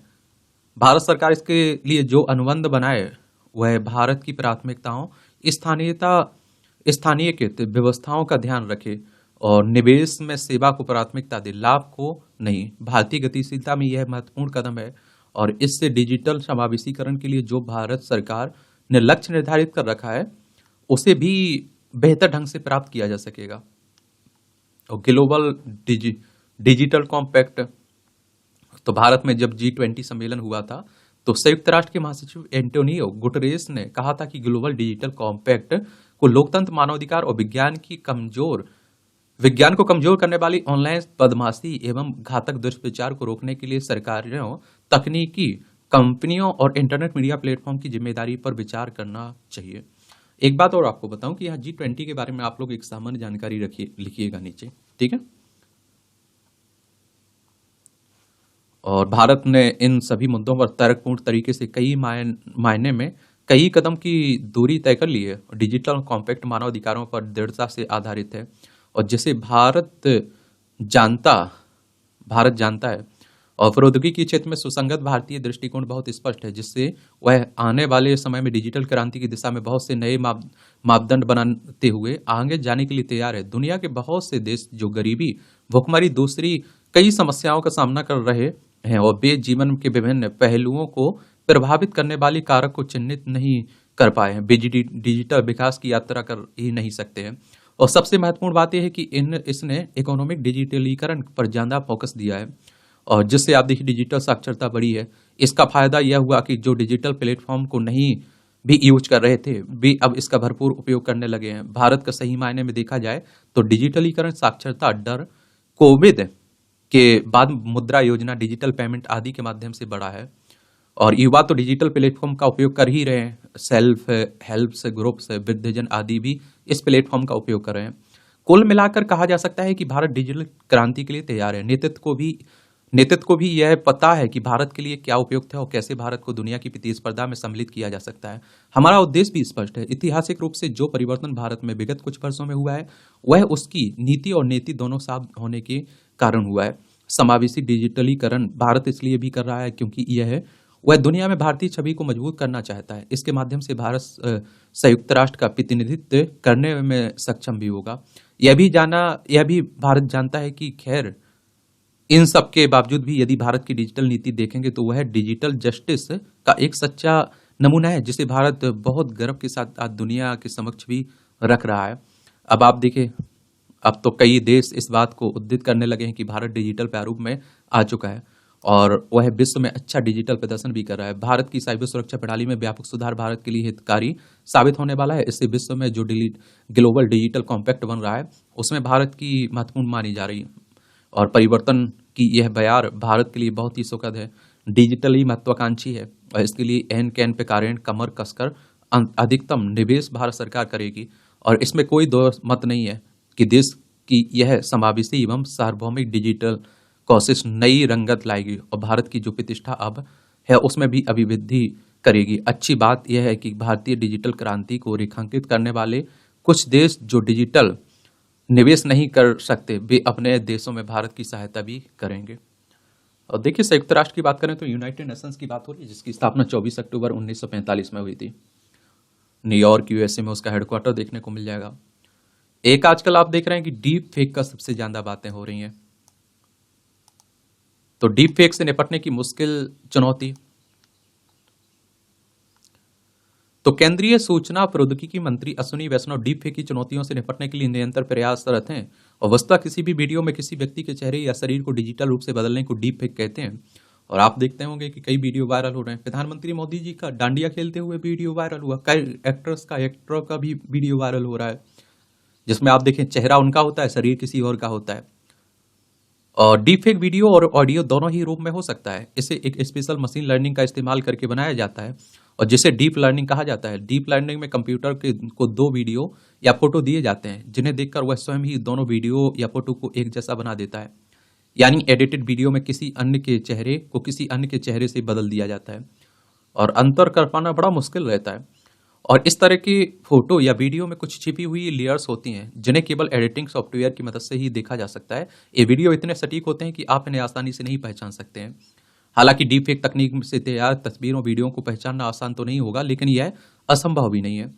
भारत सरकार इसके लिए जो अनुबंध बनाए वह भारत की प्राथमिकताओं, स्थानीयता स्थानीयकृत व्यवस्थाओं का ध्यान रखे और निवेश में सेवा को प्राथमिकता दे, लाभ को नहीं। भारतीय गतिशीलता में यह महत्वपूर्ण कदम है और इससे डिजिटल समावेशीकरण के लिए जो भारत सरकार ने लक्ष्य निर्धारित कर रखा है उसे भी बेहतर ढंग से प्राप्त किया जा सकेगा। और ग्लोबल डिजिटल कॉम्पैक्ट, तो भारत में जब G20 सम्मेलन हुआ था तो संयुक्त राष्ट्र के महासचिव एंटोनियो गुटरेस ने कहा था कि ग्लोबल डिजिटल कॉम्पैक्ट को लोकतंत्र, मानवाधिकार और विज्ञान को कमजोर करने वाली ऑनलाइन बदमाशी एवं घातक दुष्प्रचार को रोकने के लिए सरकारों, तकनीकी कंपनियों और इंटरनेट मीडिया प्लेटफॉर्म की जिम्मेदारी पर विचार करना चाहिए। एक बात और आपको बताऊं कि यहाँ G20 के बारे में आप लोग एक सामान्य जानकारी रखिए, लिखिएगा नीचे, ठीक है। और भारत ने इन सभी मुद्दों पर तर्कपूर्ण तरीके से कई मायने में कई कदम की दूरी तय कर ली है। डिजिटल कॉम्पैक्ट मानव अधिकारों पर दृढ़ता से आधारित है और जिसे भारत जानता है और प्रौद्योगिकी के क्षेत्र में सुसंगत भारतीय दृष्टिकोण बहुत स्पष्ट है, जिससे वह आने वाले समय में डिजिटल क्रांति की दिशा में बहुत से नए मापदंड बनाते हुए आगे जाने के लिए तैयार है। दुनिया के बहुत से देश जो गरीबी, भुखमरी, दूसरी कई समस्याओं का सामना कर रहे हैं और वे जीवन के विभिन्न पहलुओं को प्रभावित करने वाली कारक को चिन्हित नहीं कर पाए हैं, डिजिटल विकास की यात्रा कर ही नहीं सकते हैं। और सबसे महत्वपूर्ण बात यह है कि इसने इकोनॉमिक डिजिटलीकरण पर ज्यादा फोकस दिया है और जिससे आप देखिए डिजिटल साक्षरता बढ़ी है। इसका फायदा यह हुआ कि जो डिजिटल प्लेटफॉर्म को नहीं भी यूज कर रहे थे वे अब इसका भरपूर उपयोग करने लगे हैं। भारत का सही मायने में देखा जाए तो डिजिटलीकरण, साक्षरता दर कोविड के बाद मुद्रा योजना, डिजिटल पेमेंट आदि के माध्यम से बढ़ा है और युवा तो डिजिटल प्लेटफॉर्म का उपयोग कर ही रहे हैं। सेल्फ हेल्प ग्रुप्स, वृद्धजन आदि भी इस प्लेटफॉर्म का उपयोग कर रहे हैं। कुल मिलाकर कहा जा सकता है कि भारत डिजिटल क्रांति के लिए तैयार है। नेतृत्व को भी यह पता है कि भारत के लिए क्या उपयुक्त है और कैसे भारत को दुनिया की प्रतिस्पर्धा में सम्मिलित किया जा सकता है। हमारा उद्देश्य भी स्पष्ट है। ऐतिहासिक रूप से जो परिवर्तन भारत में विगत कुछ वर्षों में हुआ है वह उसकी नीति और नीति दोनों साथ होने के कारण हुआ है। समावेशी डिजिटलीकरण भारत इसलिए भी कर रहा है क्योंकि वह दुनिया में भारतीय छवि को मजबूत करना चाहता है। इसके माध्यम से भारत संयुक्त राष्ट्र का प्रतिनिधित्व करने में सक्षम भी होगा। यह भी भारत जानता है कि खैर इन सब के बावजूद भी यदि भारत की डिजिटल नीति देखेंगे तो वह डिजिटल जस्टिस का एक सच्चा नमूना है, जिसे भारत बहुत गर्व के साथ आज दुनिया के समक्ष भी रख रहा है। अब आप देखिए, अब तो कई देश इस बात को उद्धृत करने लगे हैं कि भारत डिजिटल प्रारूप में आ चुका है और वह विश्व में अच्छा डिजिटल प्रदर्शन भी कर रहा है। भारत की साइबर सुरक्षा प्रणाली में व्यापक सुधार भारत के लिए हितकारी साबित होने वाला है। इससे विश्व में जो ग्लोबल डिजिटल कॉम्पैक्ट बन रहा है उसमें भारत की महत्वपूर्ण मानी जा रही है और परिवर्तन की यह बयार भारत के लिए बहुत ही सुखद है। डिजिटली महत्वाकांक्षी है और इसके लिए एन कैन पे कारण कमर कसकर अधिकतम निवेश भारत सरकार करेगी और इसमें कोई दो मत नहीं है कि देश की यह समावेशी एवं सार्वभौमिक डिजिटल कोशिश नई रंगत लाएगी और भारत की जो प्रतिष्ठा अब है उसमें भी अभिवृद्धि करेगी। अच्छी बात यह है कि भारतीय डिजिटल क्रांति को रेखांकित करने वाले कुछ देश जो डिजिटल निवेश नहीं कर सकते वे अपने देशों में भारत की सहायता भी करेंगे। और देखिए, संयुक्त राष्ट्र की बात करें तो यूनाइटेड नेशंस की बात हो रही है, जिसकी स्थापना 24 अक्टूबर 1945 में हुई थी। न्यूयॉर्क यूएसए में उसका हेडक्वार्टर देखने को मिल जाएगा। एक आजकल आप देख रहे हैं कि डीप फेक का सबसे ज्यादा बातें हो रही हैं। तो डीप फेक से निपटने की मुश्किल चुनौती, तो केंद्रीय सूचना प्रौद्योगिकी मंत्री अश्विनी वैष्णव डीप फेक की चुनौतियों से निपटने के लिए निरंतर प्रयासरत हैं और वस्तुतः किसी भी वीडियो में किसी व्यक्ति के चेहरे या शरीर को डिजिटल रूप से बदलने को डीप फेक कहते हैं। और आप देखते होंगे कि कई वीडियो वायरल हो रहे हैं। प्रधानमंत्री मोदी जी का डांडिया खेलते हुए वीडियो वायरल हुआ, कई एक्टर का भी वीडियो वायरल हो रहा है जिसमें आप देखें चेहरा उनका होता है, शरीर किसी और का होता है और डीप फेक वीडियो और ऑडियो दोनों ही रूप में हो सकता है। इसे एक स्पेशल मशीन लर्निंग का इस्तेमाल करके बनाया जाता है और जिसे डीप लर्निंग कहा जाता है। डीप लर्निंग में कंप्यूटर के को दो वीडियो या फोटो दिए जाते हैं जिन्हें देखकर वह स्वयं ही दोनों वीडियो या फोटो को एक जैसा बना देता है। यानी एडिटेड वीडियो में किसी अन्य के चेहरे को किसी अन्य के चेहरे से बदल दिया जाता है और अंतर कर पाना बड़ा मुश्किल रहता है। और इस तरह की फोटो या वीडियो में कुछ छिपी हुई लेयर्स होती हैं जिन्हें केवल एडिटिंग सॉफ्टवेयर की मदद से ही देखा जा सकता है। ये वीडियो इतने सटीक होते हैं कि आप इन्हें आसानी से नहीं पहचान सकते हैं। हालांकि डीप फेक तकनीक से तैयार तस्वीरों वीडियो को पहचानना आसान तो नहीं होगा, लेकिन यह असंभव भी नहीं है।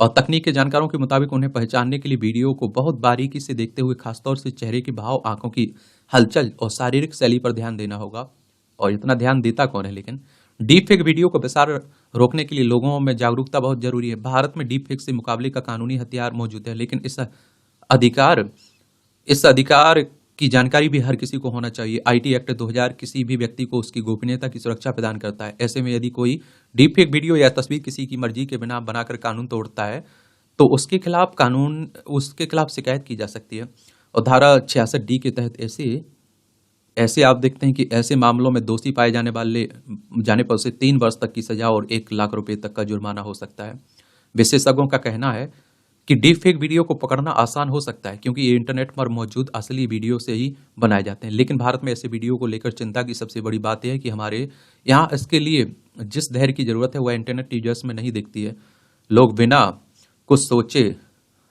और तकनीक के जानकारों के मुताबिक उन्हें पहचानने के लिए वीडियो को बहुत बारीकी से देखते हुए खासतौर से चेहरे के भाव, आंखों की हलचल और शारीरिक शैली पर ध्यान देना होगा। और इतना ध्यान देता कौन है? लेकिन डीप फेक वीडियो को प्रसार रोकने के लिए लोगों में जागरूकता बहुत जरूरी है। भारत में डीप फेक से मुकाबले का कानूनी हथियार मौजूद है, लेकिन इस अधिकार की जानकारी भी हर किसी को होना चाहिए। आईटी एक्ट 2000 किसी भी व्यक्ति को उसकी गोपनीयता की सुरक्षा प्रदान करता है। ऐसे में यदि कोई डीप फेक वीडियो या तस्वीर किसी की मर्जी के बिना बनाकर कानून तोड़ता है तो उसके खिलाफ शिकायत की जा सकती है। और धारा 66D के तहत ऐसे ऐसे आप देखते हैं कि ऐसे मामलों में दोषी पाए जाने पर उसे 3 वर्ष तक की सजा और 1 लाख रुपए तक का जुर्माना हो सकता है। विशेषज्ञों का कहना है कि डीप फेक वीडियो को पकड़ना आसान हो सकता है क्योंकि ये इंटरनेट पर मौजूद असली वीडियो से ही बनाए जाते हैं। लेकिन भारत में ऐसे वीडियो को लेकर चिंता की सबसे बड़ी बात यह है कि हमारे यहाँ इसके लिए जिस धैर्य की जरूरत है वह इंटरनेट यूजर्स में नहीं दिखती है। लोग बिना कुछ सोचे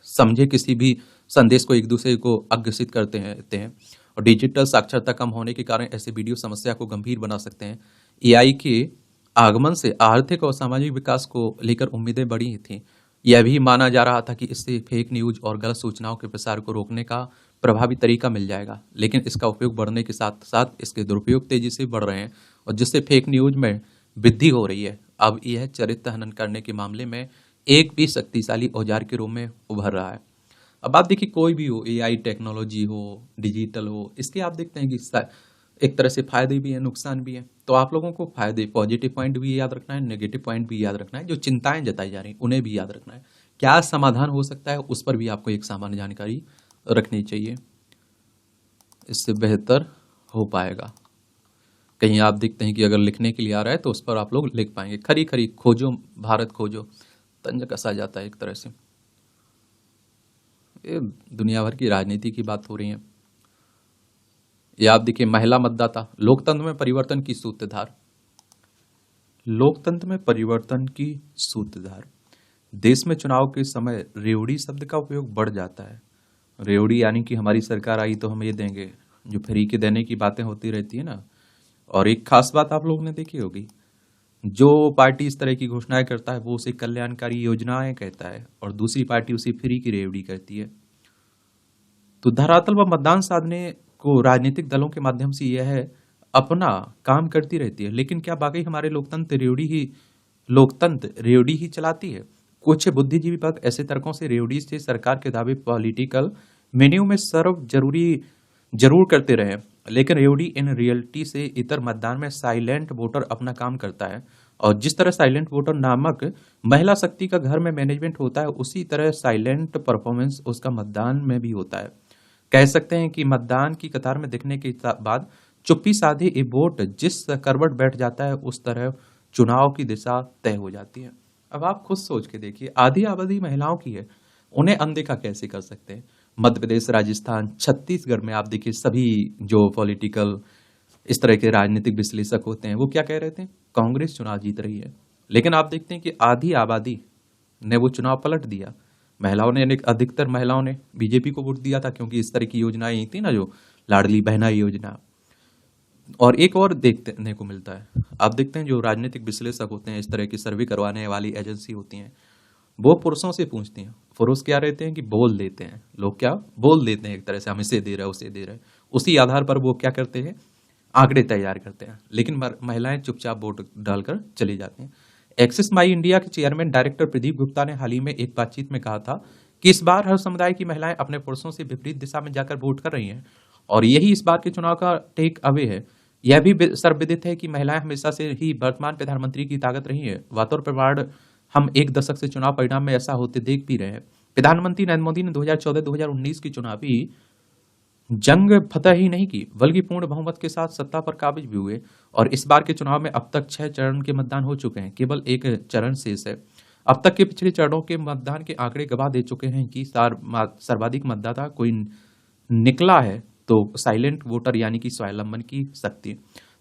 समझे किसी भी संदेश को एक दूसरे को अग्रसित करते हैं और डिजिटल साक्षरता कम होने के कारण ऐसे वीडियो समस्या को गंभीर बना सकते हैं। एआई के आगमन से आर्थिक और सामाजिक विकास को लेकर उम्मीदें बढ़ी थीं। यह भी माना जा रहा था कि इससे फेक न्यूज और गलत सूचनाओं के प्रसार को रोकने का प्रभावी तरीका मिल जाएगा, लेकिन इसका उपयोग बढ़ने के साथ साथ इसके दुरुपयोग तेजी से बढ़ रहे हैं और जिससे फेक न्यूज में वृद्धि हो रही है। अब यह चरित्र हनन करने के मामले में एक भी शक्तिशाली औजार के रूप में उभर रहा है। अब आप देखिए, कोई भी हो, एआई टेक्नोलॉजी हो, डिजिटल हो, इसके आप देखते हैं कि एक तरह से फायदे भी हैं, नुकसान भी हैं। तो आप लोगों को फायदे, पॉजिटिव पॉइंट भी याद रखना है, नेगेटिव पॉइंट भी याद रखना है, जो चिंताएं जताई जा रही हैं उन्हें भी याद रखना है। क्या समाधान हो सकता है उस पर भी आपको एक सामान्य जानकारी रखनी चाहिए, इससे बेहतर हो पाएगा। कहीं आप देखते हैं कि अगर लिखने के लिए आ रहा है तो उस पर आप लोग लिख पाएंगे। खरी खरी खोजो भारत खोजो, तंज कसा जाता है एक तरह से। ये दुनिया भर की राजनीति की बात हो रही है। ये आप देखिए, महिला मतदाता, लोकतंत्र में परिवर्तन की सूत्रधार। लोकतंत्र में परिवर्तन की सूत्रधार। देश में चुनाव के समय रेवड़ी शब्द का उपयोग बढ़ जाता है। रेवड़ी यानी कि हमारी सरकार आई तो हम ये देंगे, जो फ्री के देने की बातें होती रहती है ना। और एक खास बात आप लोगों ने देखी होगी, जो पार्टी इस तरह की घोषणाएं करता है वो उसे कल्याणकारी योजनाएं कहता है और दूसरी पार्टी उसे फ्री की रेवड़ी कहती है। तो धरातल पर मतदान साधने को राजनीतिक दलों के माध्यम से यह अपना काम करती रहती है, लेकिन क्या वाकई हमारे लोकतंत्र रेवड़ी ही चलाती है? कुछ बुद्धिजीवी वर्ग ऐसे तर्कों से रेवड़ी से सरकार के दावे पॉलिटिकल मेन्यू में सर्व जरूर करते रहे, लेकिन रेवड़ी इन रियलिटी से इतर मतदान में साइलेंट वोटर अपना काम करता है। और जिस तरह साइलेंट वोटर नामक महिला शक्ति का घर में मैनेजमेंट होता है, उसी तरह साइलेंट परफॉर्मेंस उसका मतदान में भी होता है। कह सकते हैं कि मतदान की कतार में दिखने के बाद चुप्पी साधे ये वोट जिस करवट बैठ जाता है, उस तरह चुनाव की दिशा तय हो जाती है। अब आप खुद सोच के देखिए, आधी आबादी महिलाओं की है, उन्हें अनदेखा कैसे कर सकते हैं? मध्य प्रदेश, राजस्थान, छत्तीसगढ़ में आप देखिए, सभी जो पॉलिटिकल इस तरह के राजनीतिक विश्लेषक होते हैं वो क्या कह रहे थे? कांग्रेस चुनाव जीत रही है। लेकिन आप देखते हैं कि आधी आबादी ने वो चुनाव पलट दिया। महिलाओं ने, अधिकतर महिलाओं ने बीजेपी को वोट दिया था, क्योंकि इस तरह की योजनाएं थी ना, जो लाडली बहना योजना। और एक और देखने को मिलता है, आप देखते हैं जो राजनीतिक विश्लेषक होते हैं, इस तरह की सर्वे करवाने वाली एजेंसी होती हैं, वो पुरुषों से पूछती हैं। पुरुष क्या रहते हैं कि बोल देते हैं, लोग क्या बोल देते हैं एक तरह से, हम इसे दे रहे हैं उसे दे रहे हैं, उसी आधार पर वो क्या करते हैं, आंकड़े तैयार करते हैं। लेकिन महिलाएं चुपचाप वोट डालकर चली जाती हैं। एक्सिस माई इंडिया के चेयरमैन डायरेक्टर प्रदीप गुप्ता ने हाल ही में एक बातचीत में कहा था कि इस बार हर समुदाय की महिलाएं अपने पुरुषों से विपरीत दिशा में जाकर वोट कर रही हैं और यही इस बार के चुनाव का टेक अवे है। यह भी सर्वविदित है कि महिलाएं हमेशा से ही वर्तमान प्रधानमंत्री की ताकत रही है। वातोर प्रवाड़ हम एक दशक से चुनाव परिणाम में ऐसा होते देख भी रहे हैं। प्रधानमंत्री नरेंद्र मोदी ने 2014-2019 की चुनावी जंग फतह ही नहीं की बल्कि पूर्ण बहुमत के साथ सत्ता पर काबिज भी हुए। और इस बार के चुनाव में अब तक 6 चरण के मतदान हो चुके हैं, केवल एक चरण शेष है। अब तक के पिछले चरणों के मतदान के आंकड़े गवाह दे चुके हैं कि सर्वाधिक मतदाता कोई निकला है तो साइलेंट वोटर यानी कि स्वावलंबन की शक्ति।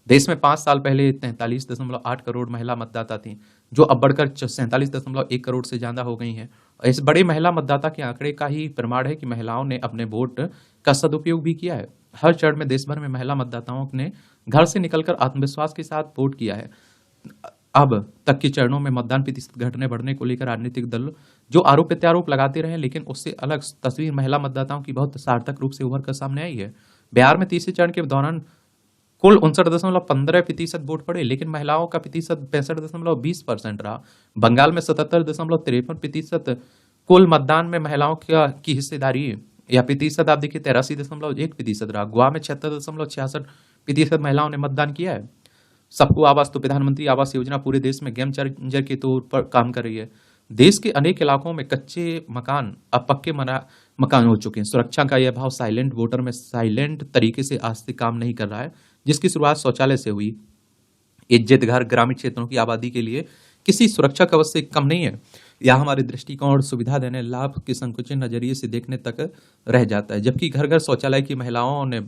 देश में 5 साल पहले 43.8 करोड़ महिला मतदाता थी, जो अब बढ़कर 47.1 करोड़ से ज्यादा हो गई हैं। इस बड़े महिला मतदाता के आंकड़े का ही प्रमाण है कि महिलाओं ने अपने वोट का सदुपयोग भी किया है। हर चरण में देश भर में महिला मतदाताओं ने घर से निकलकर आत्मविश्वास के साथ वोट किया है। अब तक के चरणों में मतदान प्रतिशत घटने बढ़ने को लेकर राजनीतिक दल जो आरोप प्रत्यारोप लगाते रहे, लेकिन उससे अलग तस्वीर महिला मतदाताओं की बहुत सार्थक रूप से उभर कर सामने आई है। बिहार में तीसरे चरण के दौरान कुल 59.15% वोट पड़े, लेकिन महिलाओं का प्रतिशत 65.20% रहा। बंगाल में 77.53%, कुल मतदान में महिलाओं की हिस्सेदारी या प्रतिशत आप देखिए 83.1% रहा। गोवा में 76.66% महिलाओं ने मतदान किया है। सबको आवास तो प्रधानमंत्री आवास योजना पूरे देश में गेम चेंजर के तौर पर काम कर रही है। देश के अनेक इलाकों में कच्चे मकान अब पक्के मकान हो चुके हैं। सुरक्षा का यह भाव साइलेंट वोटर में साइलेंट तरीके से आज से काम नहीं कर रहा है, जिसकी शुरुआत शौचालय से हुई। इज्जत घर ग्रामीण क्षेत्रों की आबादी के लिए किसी सुरक्षा कवच से कम नहीं है। यह हमारे दृष्टिकोण और सुविधा देने लाभ के संकुचित नजरिए से देखने तक रह जाता है, जबकि घर घर शौचालय की महिलाओं ने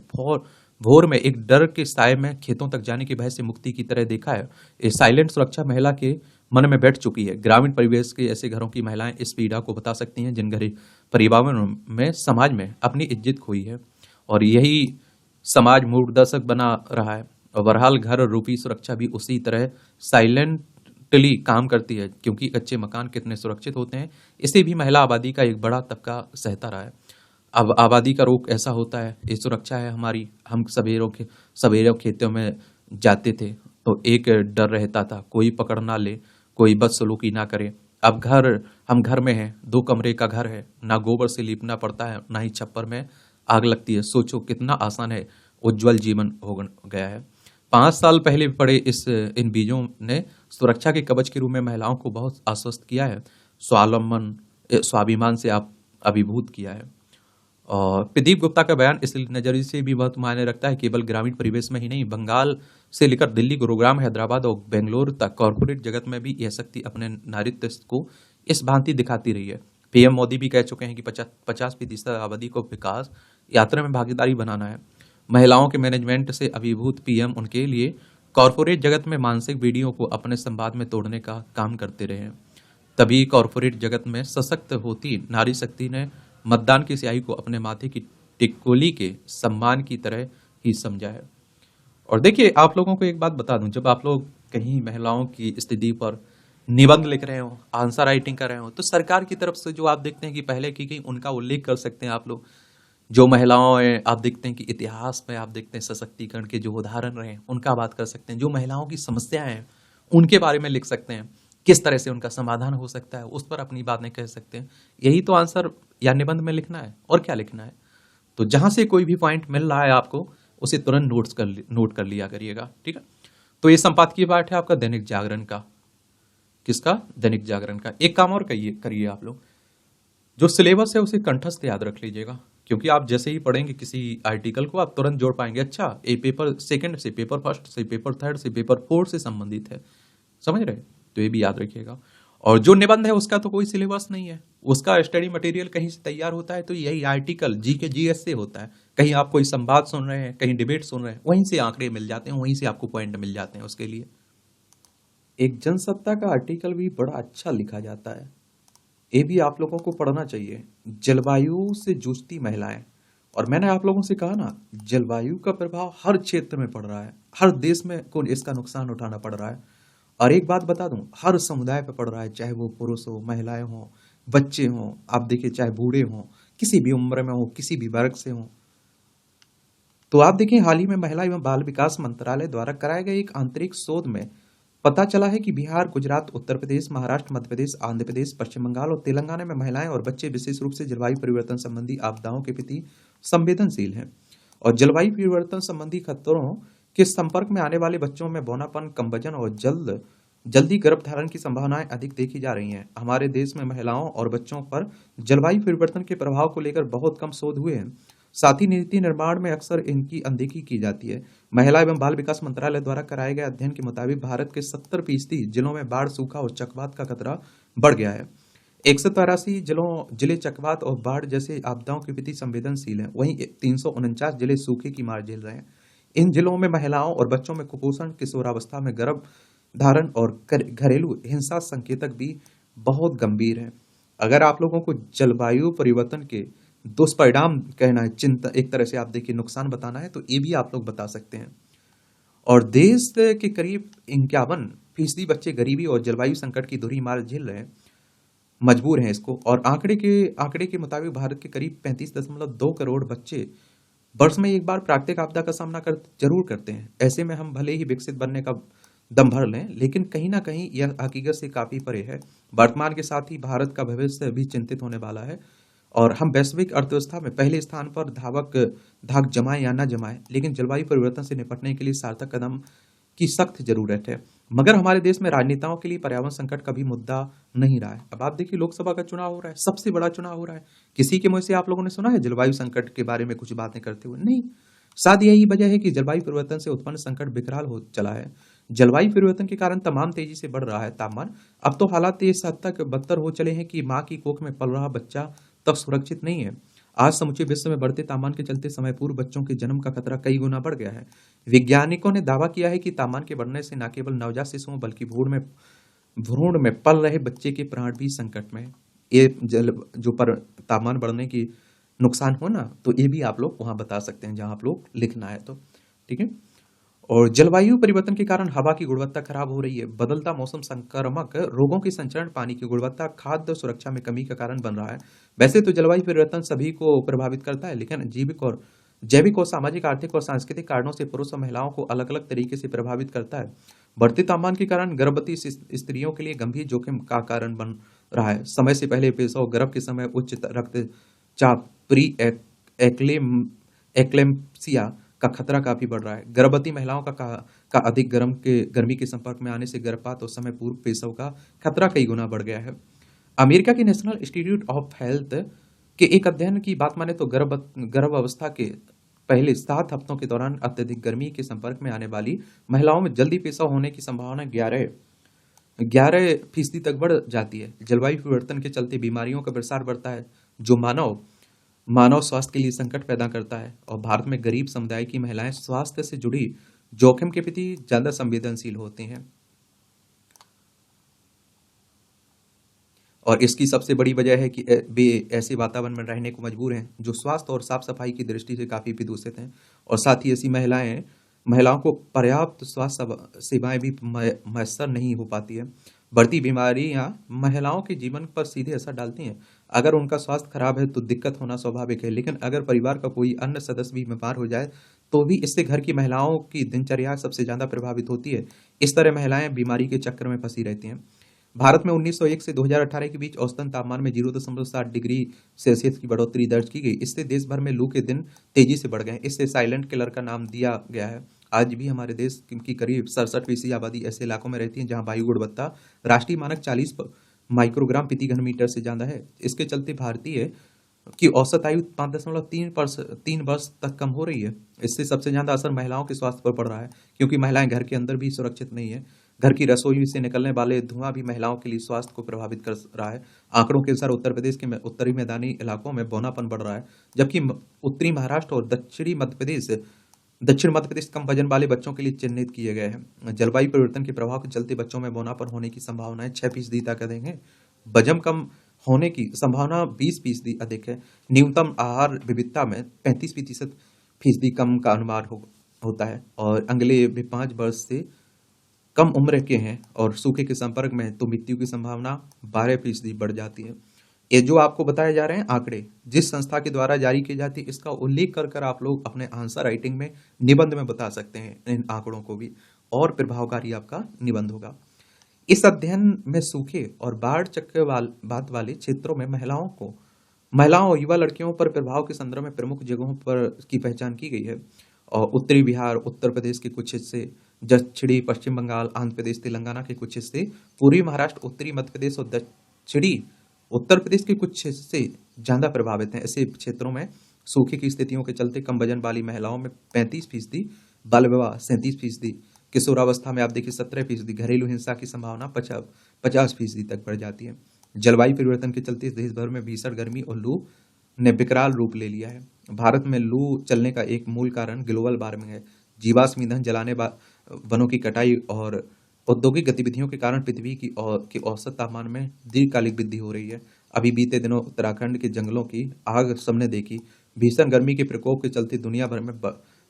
भोर में एक डर के साए में खेतों तक जाने के भय से मुक्ति की तरह देखा है। ये साइलेंट सुरक्षा महिला के मन में बैठ चुकी है। ग्रामीण परिवेश के ऐसे घरों की महिलाएं इस पीड़ा को बता सकती हैं जिन गरीब परिवारों में समाज में अपनी इज्जत खोई है, और यही समाज मूर्खदर्शक बना रहा है। और बहरहाल घर रूपी सुरक्षा भी उसी तरह साइलेंटली काम करती है, क्योंकि कच्चे मकान कितने सुरक्षित होते हैं इसे भी महिला आबादी का एक बड़ा तबका सहता रहा है। अब आबादी का रोग ऐसा होता है, ये सुरक्षा है हमारी। हम सवेरों खेतों में जाते थे तो एक डर रहता था, कोई पकड़ ना ले, कोई बदसलूकी ना करे। अब हम घर में हैं, 2 कमरे का घर है, ना गोबर से लीपना पड़ता है, ना ही छप्पर में आग लगती है। सोचो कितना आसान है, उज्जवल जीवन हो गया है। 5 साल पहले पड़े इन बीजों ने सुरक्षा के कवच के रूप में महिलाओं को बहुत आश्वस्त किया है, स्वाभिमान से आप अभिभूत किया है। और प्रदीप गुप्ता का बयान इस नजरिए से भी बहुत मायने रखता है। केवल ग्रामीण परिवेश में ही नहीं, बंगाल से लेकर दिल्ली, गुरुग्राम, हैदराबाद और बेंगलोर तक कॉर्पोरेट जगत में भी यह शक्ति अपने नारीत्व को इस भांति दिखाती रही है। पीएम मोदी भी कह चुके हैं कि 50% आबादी को विकास यात्रा में भागीदारी बनाना है। महिलाओं के मैनेजमेंट से अभिभूत पीएम उनके लिए कॉर्पोरेट जगत में मानसिक बीड़ियों को अपने संवाद में तोड़ने का काम करते रहे हैं। तभी कॉर्पोरेट जगत में सशक्त होती नारी शक्ति ने मतदान की स्याही को अपने माथे की टिकोली के सम्मान की तरह ही समझा है। और देखिए, आप लोगों को एक बात बता दूं, जब आप लोग कहीं महिलाओं की स्थिति पर निबंध लिख रहे हो, आंसर राइटिंग कर रहे हो, तो सरकार की तरफ से जो आप देखते हैं कि पहले की गई, उनका उल्लेख कर सकते हैं आप लोग। जो महिलाओं हैं, आप देखते हैं कि इतिहास में आप देखते हैं सशक्तिकरण के जो उदाहरण रहे हैं, उनका बात कर सकते हैं। जो महिलाओं की समस्याएं हैं उनके बारे में लिख सकते हैं, किस तरह से उनका समाधान हो सकता है, उस पर अपनी बातें कह सकते हैं। यही तो आंसर या निबंध में लिखना है, और क्या लिखना है। तो जहां से कोई भी पॉइंट मिल रहा है आपको, उसे तुरंत नोट कर लिया करिएगा, ठीक है। तो ये संपादकीय पाठ है आपका दैनिक जागरण का। किसका? दैनिक जागरण का। एक काम और करिए आप लोग, जो सिलेबस है उसे कंठस्थ याद रख लीजिएगा, क्योंकि आप जैसे ही पढ़ेंगे किसी आर्टिकल को आप तुरंत जोड़ पाएंगे। अच्छा, ये पेपर सेकंड से, पेपर फर्स्ट से, पेपर थर्ड से, पेपर फोर्थ से संबंधित है, समझ रहे? तो ये भी याद रखिएगा। और जो निबंध है उसका तो कोई सिलेबस नहीं है, उसका स्टडी मटेरियल कहीं से तैयार होता है, तो यही आर्टिकल जीएस से होता है। कहीं आप कोई संवाद सुन रहे हैं, कहीं डिबेट सुन रहे हैं, वहीं से आंकड़े मिल जाते हैं, वहीं से आपको पॉइंट मिल जाते हैं। उसके लिए एक जनसत्ता का आर्टिकल भी बड़ा अच्छा लिखा जाता है, ये भी आप लोगों को पढ़ना चाहिए। जलवायु से जूझती महिलाएं। और मैंने आप लोगों से कहा ना, जलवायु का प्रभाव हर क्षेत्र में पड़ रहा है, हर देश में को इसका नुकसान उठाना पड़ रहा है। और एक बात बता दूं, हर समुदाय पे पड़ रहा है, चाहे वो पुरुष हो, महिलाएं हो, बच्चे हो, आप देखिए चाहे बूढ़े हो, किसी भी उम्र में हो, किसी भी वर्ग से हो। तो आप देखिए, हाल ही में महिला एवं बाल विकास मंत्रालय द्वारा कराए गए एक आंतरिक शोध में पता चला है कि बिहार, गुजरात, उत्तर प्रदेश, महाराष्ट्र, मध्य प्रदेश, आंध्र प्रदेश, पश्चिम बंगाल और तेलंगाना में महिलाएं और बच्चे विशेष रूप से जलवायु परिवर्तन संबंधी आपदाओं के प्रति संवेदनशील हैं। और जलवायु परिवर्तन संबंधी खतरों के संपर्क में आने वाले बच्चों में बौनापन, कम वजन और जल्दी गर्भ धारण की संभावनाएं अधिक देखी जा रही हैं। हमारे देश में महिलाओं और बच्चों पर जलवायु परिवर्तन के प्रभाव को लेकर बहुत कम शोध हुए हैं। साथ ही नीति निर्माण में अक्सर इनकी अनदेखी की जाती है। महिला एवं बाल विकास मंत्रालय द्वारा कराए गए अध्ययन के मुताबिक भारत के 70% जिलों में बाढ़, सूखा और चक्रवात का खतरा बढ़ गया है। 183 जिले चक्रवात और बाढ़ जैसे आपदाओं के प्रति संवेदनशील हैं, वहीं 349 जिले सूखे की मार झेल रहे हैं। इन जिलों में महिलाओं और बच्चों में कुपोषण, किशोरावस्था में गर्भ धारण और घरेलू हिंसा संकेतक भी बहुत गंभीर है। अगर आप लोगों को जलवायु परिवर्तन के दुष्परिणाम कहना है, चिंता एक तरह से आप देखिए नुकसान बताना है, तो ये भी आप लोग बता सकते हैं। और देश के करीब 51% बच्चे गरीबी और जलवायु संकट की दोहरी मार झेल रहे हैं, मजबूर हैं इसको। और आंकड़े के मुताबिक भारत के करीब 35.2 करोड़ बच्चे वर्ष में एक बार प्राकृतिक आपदा का सामना जरूर करते हैं। ऐसे में हम भले ही विकसित बनने का दम भर लें, लेकिन कहीं ना कहीं यह हकीकत से काफी परे है। वर्तमान के साथ ही भारत का भविष्य भी चिंतित होने वाला है और हम वैश्विक अर्थव्यवस्था में पहले स्थान पर धाक जमाए या ना जमाए, लेकिन जलवायु परिवर्तन से निपटने के लिए सार्थक कदम की सख्त जरूरत है। मगर हमारे देश में राजनेताओं के लिए पर्यावरण संकट कभी मुद्दा नहीं रहा है। अब आप देखिए, लोकसभा का चुनाव हो रहा है, सबसे बड़ा चुनाव हो रहा है, किसी के मुंह से आप लोगों ने सुना है जलवायु संकट के बारे में कुछ बातें करते हुए? नहीं। शायद यही वजह है कि जलवायु परिवर्तन से उत्पन्न संकट विकराल हो चला है। जलवायु परिवर्तन के कारण तमाम तेजी से बढ़ रहा है तापमान। अब तो हालात इस हद तक बदतर हो चले हैं कि माँ की कोख में पल रहा बच्चा तक सुरक्षित नहीं है। आज समूचे विश्व में बढ़ते तापमान के चलते समय पूर्व बच्चों के जन्म का खतरा कई गुना बढ़ गया है। वैज्ञानिकों ने दावा किया है कि तापमान के बढ़ने से न केवल नवजात शिशुओं बल्कि भ्रूण में पल रहे बच्चे के प्राण भी संकट में है। ये जो पर तापमान बढ़ने की नुकसान हो ना, तो ये भी आप लोग वहां बता सकते हैं जहां आप लोग लिखना है तो, ठीक है। और जलवायु परिवर्तन के कारण हवा की गुणवत्ता खराब हो रही है। बदलता मौसम संक्रामक रोगों की संचरण, पानी की गुणवत्ता, खाद्य सुरक्षा में कमी का कारण बन रहा है। वैसे तो जलवायु परिवर्तन सभी को प्रभावित करता है, लेकिन जैविक और सामाजिक, आर्थिक और सांस्कृतिक कारणों से पुरुष और महिलाओं को अलग अलग तरीके से प्रभावित करता है। बढ़ते तापमान के कारण गर्भवती स्त्रियों के लिए गंभीर जोखिम का कारण बन रहा है। समय से पहले प्रसव, गर्भ के समय उच्च रक्तचाप, प्री एक्लेम्पसिया का खतरा काफी बढ़ रहा है। गर्भवती महिलाओं का अधिक गर्मी के संपर्क में आने से गर्भपात और समय पूर्व प्रसव का खतरा कई गुना बढ़ गया है। अमेरिका के नेशनल इंस्टीट्यूट ऑफ हेल्थ के एक अध्ययन की बात माने तो गर्भ अवस्था के पहले 7 हफ्तों के दौरान अत्यधिक गर्मी के संपर्क में आने वाली महिलाओं में जल्दी प्रसव होने की संभावना 11% तक बढ़ जाती है। जलवायु परिवर्तन के चलते बीमारियों का प्रसार बढ़ता है, जो मानव स्वास्थ्य के लिए संकट पैदा करता है। और भारत में गरीब समुदाय की महिलाएं स्वास्थ्य से जुड़ी जोखिम के प्रति ज्यादा संवेदनशील होती हैं। और इसकी सबसे बड़ी वजह है कि वे ऐसे वातावरण में रहने को मजबूर हैं जो स्वास्थ्य और साफ सफाई की दृष्टि से काफी प्रदूषित हैं। और साथ ही ऐसी महिलाओं को पर्याप्त स्वास्थ्य सेवाएं भी मैसर नहीं हो पाती है। बढ़ती बीमारियां महिलाओं के जीवन पर सीधे असर डालती हैं। अगर उनका स्वास्थ्य खराब है तो दिक्कत होना स्वाभाविक है, लेकिन अगर परिवार का कोई अन्य सदस्य भी बीमार हो जाए तो भी इससे घर की महिलाओं की दिनचर्या सबसे ज्यादा प्रभावित होती है। इस तरह महिलाएं बीमारी के चक्कर में फंसी रहती हैं। भारत में 1901 से 2018 के बीच औसतन तापमान में 0.7 डिग्री सेल्सियस की बढ़ोतरी दर्ज की गई। इससे देश भर में लू के दिन तेजी से बढ़ गए। इससे साइलेंट किलर का नाम दिया गया है। आज भी हमारे देश की करीब 67% आबादी ऐसे इलाकों में रहती है जहां वायु गुणवत्ता राष्ट्रीय मानक 40 माइक्रोग्राम प्रति घन मीटर से ज्यादा है। इसके चलते भारतीय की औसत आयु 5.3 वर्ष तक कम हो रही है। इससे सबसे ज्यादा असर महिलाओं के स्वास्थ्य पर पड़ रहा है, क्योंकि महिलाएं घर के अंदर भी सुरक्षित नहीं है। घर की रसोई से निकलने वाले धुआं भी महिलाओं के लिए स्वास्थ्य को प्रभावित कर रहा है। आंकड़ों के अनुसार उत्तर प्रदेश के उत्तरी मैदानी इलाकों में बौनापन बढ़ रहा है, जबकि उत्तरी महाराष्ट्र और दक्षिण मध्य प्रदेश कम वजन वाले बच्चों के लिए चिन्हित किए गए हैं। जलवायु परिवर्तन के प्रभाव के चलते बच्चों में बौनापन होने की संभावनाएं 6% तक अधिक है। वजन कम होने की संभावना 20% अधिक है। न्यूनतम आहार विविधता में 35% कम का अनुमान होता है। और अगले 5 वर्ष से कम उम्र के हैं और सूखे के संपर्क में तो मृत्यु की संभावना 12% बढ़ जाती है। ये जो आपको बताए जा रहे हैं आंकड़े जिस संस्था के द्वारा जारी की जाती है, इसका उल्लेख कर आप लोग अपने आंसर राइटिंग में, निबंध में बता सकते हैं इन आंकड़ों को भी, और प्रभावकारी आपका निबंध होगा। इस अध्ययन में सूखे और बाढ़ चक्रवात वाले क्षेत्रों में महिलाओं और युवा लड़कियों पर प्रभाव के संदर्भ में प्रमुख जगहों पर की पहचान की गई है। और उत्तरी बिहार, उत्तर प्रदेश के कुछ हिस्से, दक्षिणी पश्चिम बंगाल, आंध्र प्रदेश, तेलंगाना के कुछ हिस्से, पूर्वी महाराष्ट्र, उत्तरी मध्य प्रदेश और दक्षिणी उत्तर प्रदेश के कुछ हिस्से ज्यादा प्रभावित हैं। ऐसे क्षेत्रों में सूखे की स्थितियों के चलते कम वजन वाली महिलाओं में 35%, बाल विवाह 37%, किशोरावस्था में आप देखिए 17%, घरेलू हिंसा की संभावना 50% तक बढ़ जाती है। जलवायु परिवर्तन के चलते देश भर में भीषण गर्मी और लू ने विकराल रूप ले लिया है। भारत में लू चलने का एक मूल कारण ग्लोबल वार्मिंग है। जीवाश्म ईंधन जलाने, वनों की कटाई और औद्योगिक गतिविधियों के कारण पृथ्वी की औसत तापमान में दीर्घकालिक वृद्धि हो रही है। अभी बीते दिनों उत्तराखंड के जंगलों की आग सबने देखी। भीषण गर्मी के प्रकोप के चलते दुनिया भर में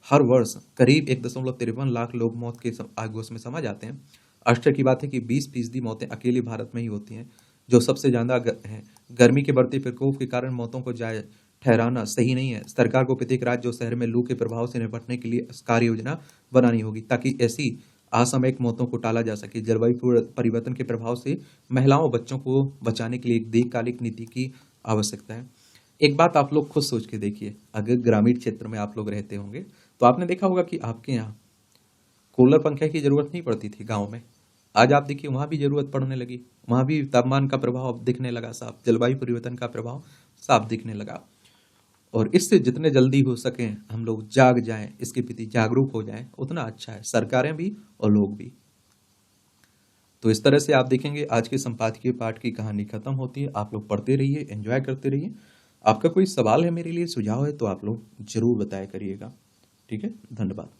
हर वर्ष करीब 1.53 लाख लोग मौत के आगोश में समा जाते हैं। आश्चर्य की बात है कि 20% मौतें अकेले भारत में ही होती हैं, जो सबसे ज्यादा है। गर्मी के बढ़ते प्रकोप के कारण मौतों को जायज ठहराना सही नहीं है। सरकार को प्रत्येक राज्य और शहर में लू के प्रभाव से निपटने के लिए कार्य योजना बनानी होगी, ताकि ऐसी असामयिक मौतों को टाला जा सके। जलवायु परिवर्तन के प्रभाव से महिलाओं और बच्चों को बचाने के लिए एक दीर्घकालिक नीति की आवश्यकता है। एक बात आप लोग खुद सोच के देखिए, अगर ग्रामीण क्षेत्र में आप लोग रहते होंगे तो आपने देखा होगा कि आपके यहाँ कूलर पंखे की जरूरत नहीं पड़ती थी गांव में। आज आप देखिए वहां भी जरूरत पड़ने लगी, वहां भी तापमान का प्रभाव दिखने लगा साफ, जलवायु परिवर्तन का प्रभाव साफ दिखने लगा। और इससे जितने जल्दी हो सके हम लोग जाग जाएं, इसके प्रति जागरूक हो जाएं, उतना अच्छा है, सरकारें भी और लोग भी। तो इस तरह से आप देखेंगे आज के संपादकीय पाठ की कहानी खत्म होती है। आप लोग पढ़ते रहिए, एंजॉय करते रहिए। आपका कोई सवाल है मेरे लिए, सुझाव है तो आप लोग जरूर बताया करिएगा। ठीक है, धन्यवाद।